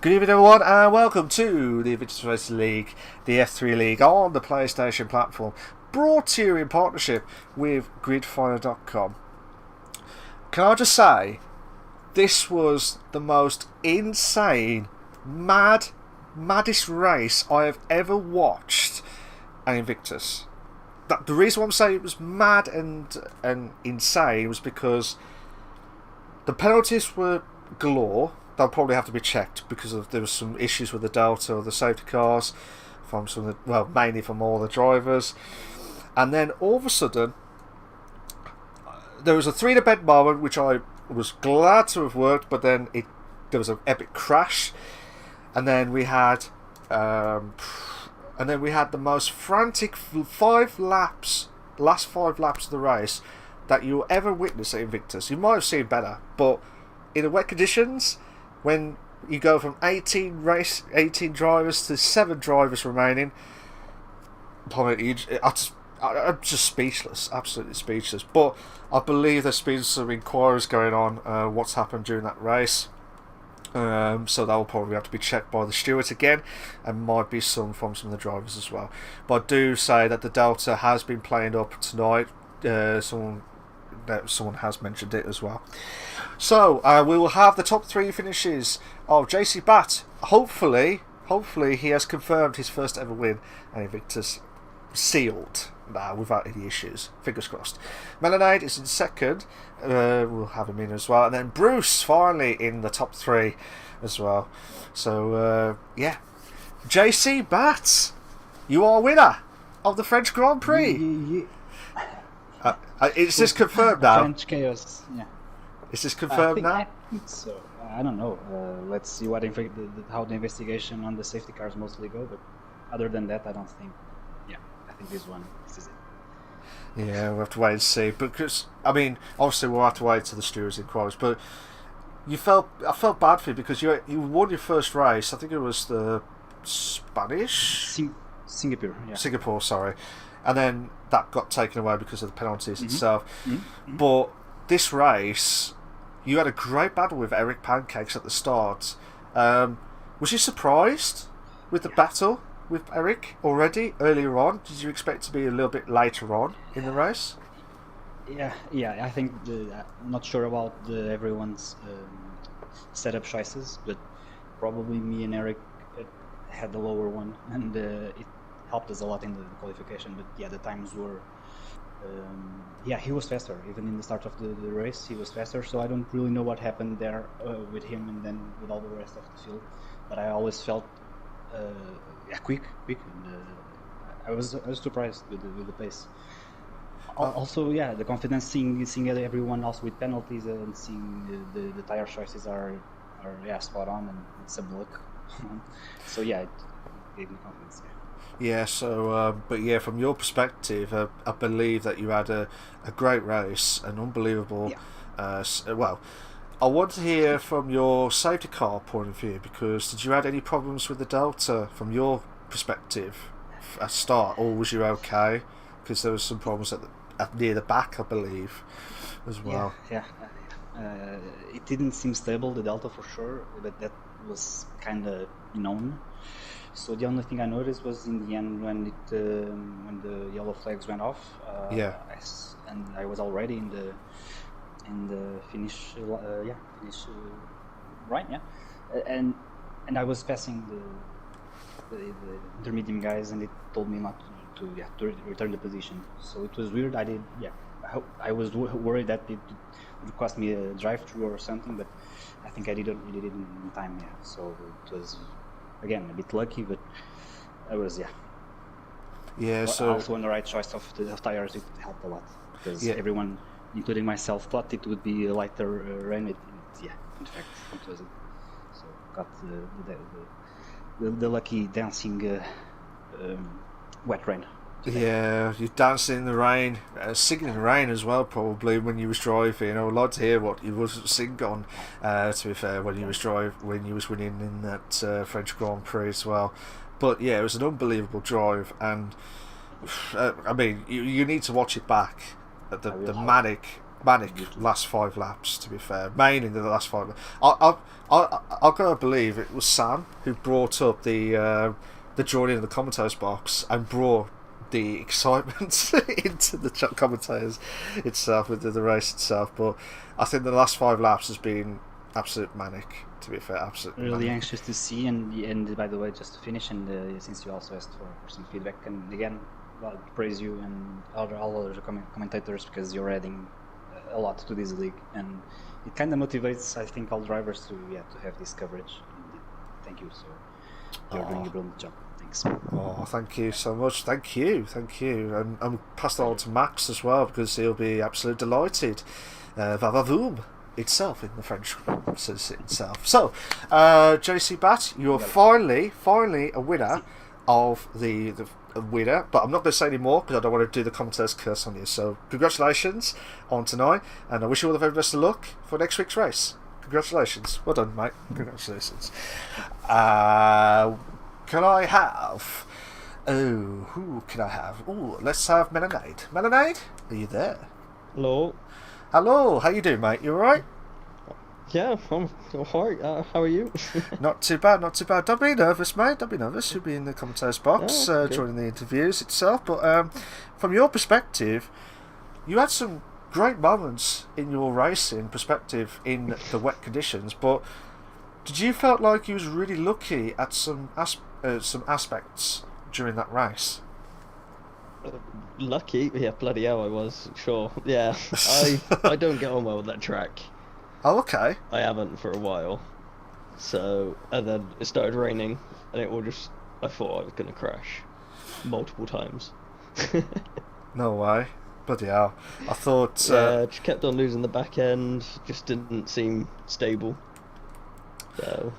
Good evening everyone and welcome to the Invictus Racing League, the F3 League on the PlayStation platform, brought to you in partnership with gridfinder.com. Can I just say, this was the most insane, maddest race I have ever watched at Invictus. The reason why I'm saying it was mad and insane was because the penalties were galore. They'll probably have to be checked because there was some issues with the Delta or the safety cars from mainly from all the drivers. And then all of a sudden, there was a 3-to-bed moment which I was glad to have worked, but then there was an epic crash, and then we had the most frantic last 5 laps of the race that you'll ever witness at Invictus. You might have seen better, but in the wet conditions, when you go from 18 drivers to 7 drivers remaining, I'm just speechless, absolutely speechless. But I believe there's been some inquiries going on what's happened during that race, so that will probably have to be checked by the steward again, and might be from some of the drivers as well. But I do say that the Delta has been playing up tonight. Someone has mentioned it as well. So we will have the top 3 finishes of JC Bat. Hopefully he has confirmed his first ever win at Invictus, sealed without any issues. Fingers crossed. Melanade is in second. We'll have him in as well, and then Bruce finally in the top 3 as well. So yeah, JC Bat, you are winner of the French Grand Prix. Is this confirmed now? French chaos, yeah. Is this confirmed now? I think so. I don't know. Let's see how the investigation on the safety cars mostly go. But other than that, I don't think. Yeah, I think this is it. Yeah, we'll have to wait and see. Because obviously we'll have to wait till the stewards inquiries. But I felt bad for you because you won your first race. I think it was the Spanish Singapore. Yeah. Singapore, sorry. And then that got taken away because of the penalties itself. But this race, you had a great battle with Eric Pancakes at the start. Was you surprised with the battle with Eric already earlier on? Did you expect to be a little bit later on in the race? Yeah. I think I'm not sure about everyone's setup choices, but probably me and Eric had the lower one, and it helped us a lot in the qualification. But yeah, the times were he was faster. Even in the start of the race, he was faster. So I don't really know what happened there with him and then with all the rest of the field. But I always felt quick. And, I was surprised with the pace. Also, yeah, the confidence seeing everyone else with penalties and seeing the tire choices are spot on, and it's some luck. So yeah, it gave me confidence. Yeah, so, but yeah, from your perspective, I believe that you had a great race, an unbelievable, well, I want to hear from your safety car point of view, because did you have any problems with the Delta from your perspective at start, or was you okay? Because there was some problems near the back, I believe, as well. Yeah. It didn't seem stable, the Delta for sure, but that was kind of known. So the only thing I noticed was in the end when the yellow flags went off. And I was already in the finish. Right. Yeah. And I was passing the intermediate guys, and it told me not to return the position. So it was weird. I was worried that it would cost me a drive-through or something, but I think I did it in time. Yeah. So it was, again, a bit lucky, but I was so also on the right choice of the tires. It helped a lot because everyone, including myself, thought it would be a lighter rain. In fact, it wasn't. So got the lucky dancing wet rain. Yeah, you dancing in the rain, singing in the rain as well, probably when you was driving. I would like to hear what you was singing on. To be fair, when you was winning in that French Grand Prix as well. But yeah, it was an unbelievable drive, and you need to watch it back. The manic manic last 5 laps. To be fair, mainly the last 5. I've got to believe it was Sam who brought up the joining in the commentators box and brought the excitement into the commentators itself with the race itself. But I think the last 5 laps has been absolute manic. To be fair, absolutely Really manic. anxious to see, and by the way, just to finish, and since you also asked for some feedback, and again, well, praise you and all other commentators, because you're adding a lot to this league, and it kind of motivates, I think, all drivers to have this coverage. Thank you. So you're doing a brilliant job. Thanks. Oh, thank you so much. Thank you. And pass that on to Max as well, because he'll be absolutely delighted. Vavavoom itself in the French says it itself. So, JC Bat, you're finally a winner of the winner, but I'm not going to say any more because I don't want to do the commentator's curse on you. So, congratulations on tonight, and I wish you all the very best of luck for next week's race. Congratulations. Well done, mate. Congratulations. Can I have... Oh, who can I have? Oh, let's have Melonade. Melonade, are you there? Hello. Hello, how you doing, mate? You alright? Yeah, I'm alright. How are you? Not too bad, not too bad. Don't be nervous, mate. Don't be nervous. You'll be in the commentators box during the interviews itself. But from your perspective, you had some great moments in your racing perspective in the wet conditions. But did you felt like you was really lucky at some aspects during that race? Lucky? Yeah, bloody hell I was, sure. Yeah, I don't get on well with that track. Oh, okay. I haven't for a while. So, and then it started raining, and it all just, I thought I was going to crash. Multiple times. No way. Bloody hell. I thought... Yeah, just kept on losing the back end, just didn't seem stable. So...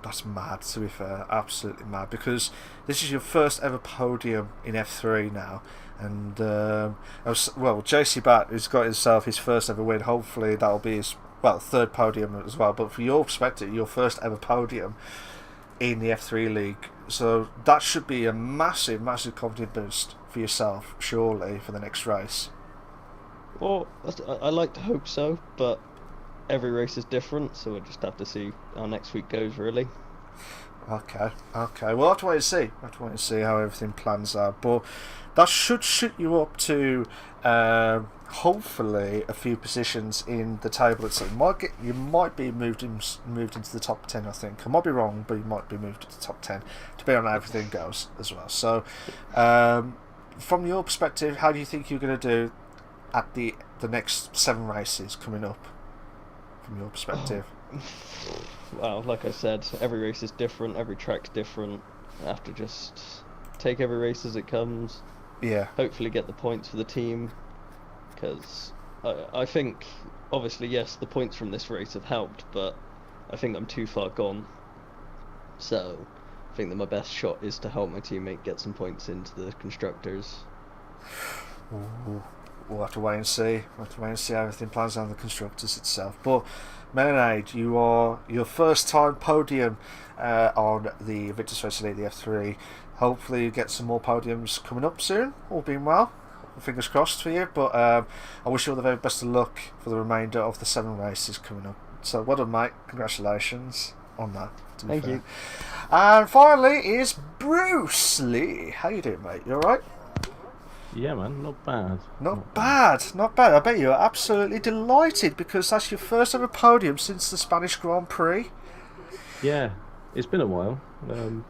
That's mad, to be fair. Absolutely mad, because this is your first ever podium in F3 now, and JC Bat has got himself his first ever win. Hopefully that'll be his third podium as well. But from your perspective, your first ever podium in the F3 League, so that should be a massive confidence boost for yourself, surely, for the next race. Well, I like to hope so, but every race is different, so we'll just have to see how next week goes, really. Okay. We'll have to wait and see. How everything plans out. But that should shoot you up to hopefully a few positions in the table itself. You might be moved into the top 10, I think. I might be wrong, but you might be moved to the top 10, depending on how everything goes as well. So, from your perspective, how do you think you're going to do at the next 7 races coming up? From your perspective? Well, like I said, every race is different, every track's different. I have to just take every race as it comes. Yeah. Hopefully get the points for the team, because I think, obviously, yes, the points from this race have helped, but I think I'm too far gone. So, I think that my best shot is to help my teammate get some points into the constructors. Ooh. We'll have to wait and see. How everything plans out in the constructors itself. But Melonade, you are your first time podium on the Invictus Racing League, the F3. Hopefully you get some more podiums coming up soon, all being well. Fingers crossed for you. But I wish you all the very best of luck for the remainder of the 7 races coming up. So well done, mate. Congratulations on that. Thank you. And finally is Bruce Lee. How you doing, mate? You alright? Yeah, man, not bad. Not bad. I bet you're absolutely delighted, because that's your first ever podium since the Spanish Grand Prix. Yeah, it's been a while. I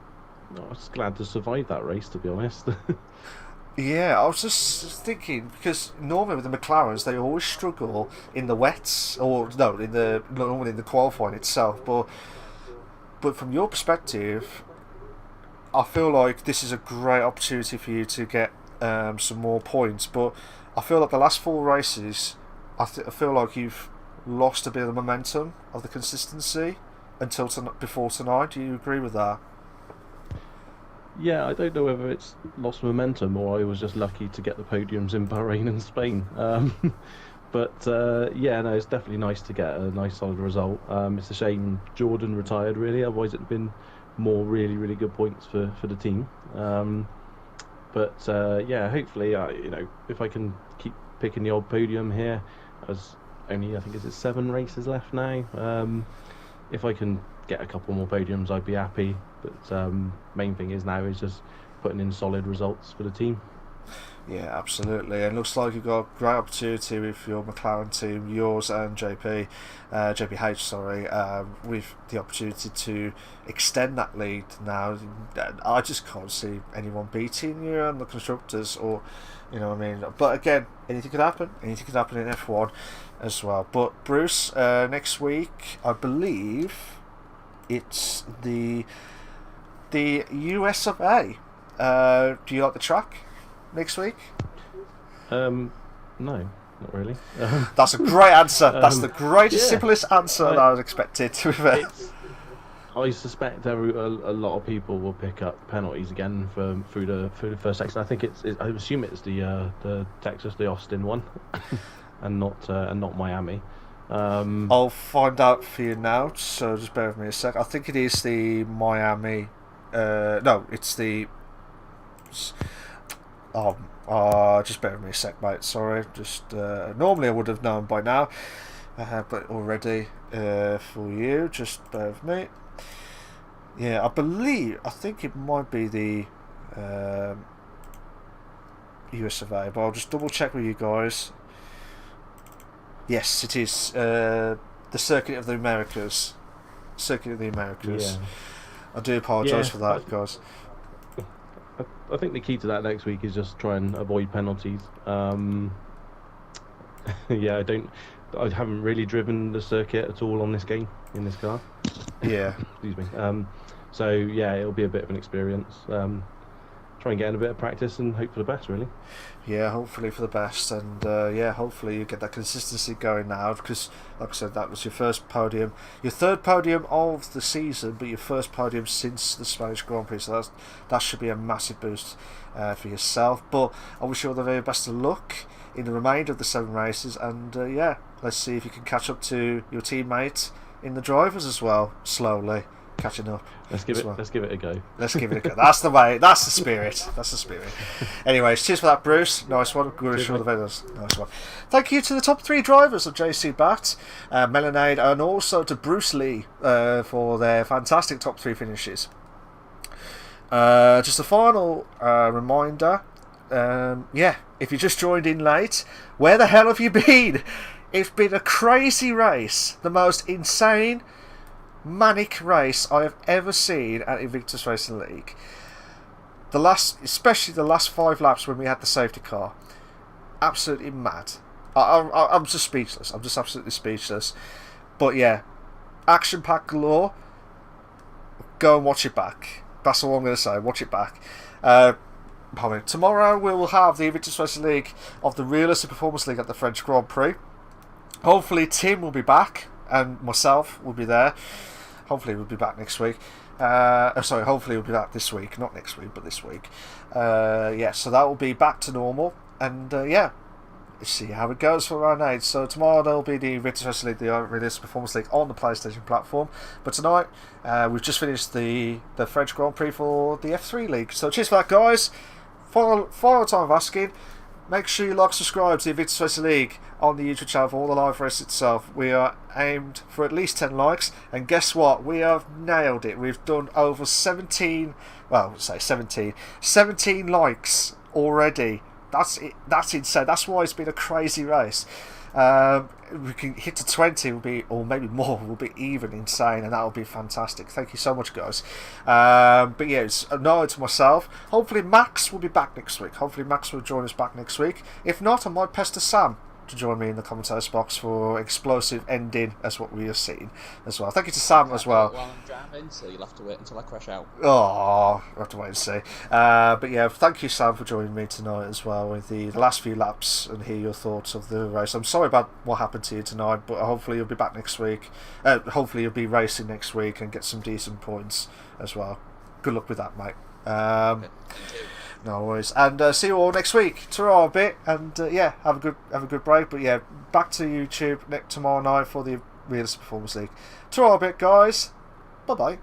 was glad to survive that race, to be honest. Yeah, I was just thinking, because normally with the McLarens they always struggle in the wets, or no, normally in the qualifying itself. But from your perspective, I feel like this is a great opportunity for you to get some more points. But I feel like the last 4 races, I feel like you've lost a bit of the momentum of the consistency until before tonight. Do you agree with that? Yeah, I don't know whether it's lost momentum or I was just lucky to get the podiums in Bahrain and Spain. But yeah, no, it's definitely nice to get a nice solid result. It's a shame Jordan retired, really, otherwise it'd been more really good points for the team. But yeah, hopefully, if I can keep picking the odd podium here, as only I think it's 7 races left now. If I can get a couple more podiums, I'd be happy. But main thing is now is just putting in solid results for the team. Yeah, absolutely. And looks like you've got a great opportunity with your McLaren team, yours and JPH, sorry, with the opportunity to extend that lead now. I just can't see anyone beating you and the constructors, or, you know what I mean. But again, anything could happen. Anything could happen in F1 as well. But Bruce, next week, I believe it's the US of A. Do you like the track next week? No, not really. That's a great answer. That's the greatest, simplest answer that I was expected to be fair. I suspect a lot of people will pick up penalties again through the first section. I think I assume it's the Texas, the Austin one, and not Miami. I'll find out for you now. So just bear with me a sec. I think it is the Miami. No, it's the. Just bear with me a sec, mate. Sorry. Just normally I would have known by now, but already for you. Just bear with me. Yeah, I think it might be the US of A, but I'll just double check with you guys. Yes, it is the Circuit of the Americas. Circuit of the Americas. Yeah. I do apologise for that, guys. I think the key to that next week is just try and avoid penalties. Yeah, I haven't really driven the circuit at all on this game in this car. Yeah. Excuse me. So yeah, it'll be a bit of an experience. Try and get in a bit of practice and hope for the best, really. Yeah, hopefully for the best, and yeah, hopefully you get that consistency going now, because like I said, that was your first podium, your third podium of the season, but your first podium since the Spanish Grand Prix, so that should be a massive boost for yourself. But I wish you all the very best of luck in the remainder of the 7 races, and yeah, let's see if you can catch up to your teammate in the drivers as well, slowly catching up. Let's give it a go. Let's give it a go. That's the way. That's the spirit. That's the spirit. Anyways, cheers for that, Bruce. Nice one. Good show the videos. Nice one. Thank you to the top 3 drivers of JC Bat, Melanade, and also to Bruce Lee for their fantastic top 3 finishes. Just a final reminder. Yeah, if you just joined in late, where the hell have you been? It's been a crazy race. The most insane, manic race I have ever seen at Invictus Racing League. Especially the last 5 laps when we had the safety car, absolutely mad. I'm just speechless. I'm just absolutely speechless. But yeah, action-packed galore. Go and watch it back. That's all I'm going to say. Watch it back. Tomorrow we will have the Invictus Racing League of the Realistic Performance League at the French Grand Prix. Hopefully Tim will be back and myself will be there. Hopefully we'll be back next week. Hopefully we'll be back this week. Not next week, but this week. Yeah, so that will be back to normal. And yeah, let's see how it goes for round 8. So tomorrow there will be the Invictus Racing League, the Realistic Performance League on the PlayStation platform. But tonight we've just finished the French Grand Prix for the F3 League. So cheers for that, guys. Final time of asking. Make sure you like, subscribe to the Invictus Racing League on the YouTube channel for all the live race itself. We are aimed for at least 10 likes, and guess what? We have nailed it. We've done over 17 likes already. That's it. That's insane. That's why it's been a crazy race. We can hit to 20, or maybe more, will be even insane, and that will be fantastic. Thank you so much, guys. But yeah, it's a note to myself. Hopefully Max will be back next week. Hopefully Max will join us back next week. If not, I might pester Sam to join me in the commentators box for explosive ending as what we have seen as well. Thank you to Sam as well. While I'm driving, so you'll have to wait until I crash out. Oh, I'll have to wait and see. But yeah, thank you, Sam, for joining me tonight as well with the last few laps and hear your thoughts of the race. I'm sorry about what happened to you tonight, but hopefully you'll be back next week. Hopefully you'll be racing next week and get some decent points as well. Good luck with that, mate. Okay, no worries, and see you all next week. Ta-ra a bit, and yeah, have a good break. But yeah, back to YouTube tomorrow night for the Realistic Performance League. Ta-ra a bit, guys. Bye bye.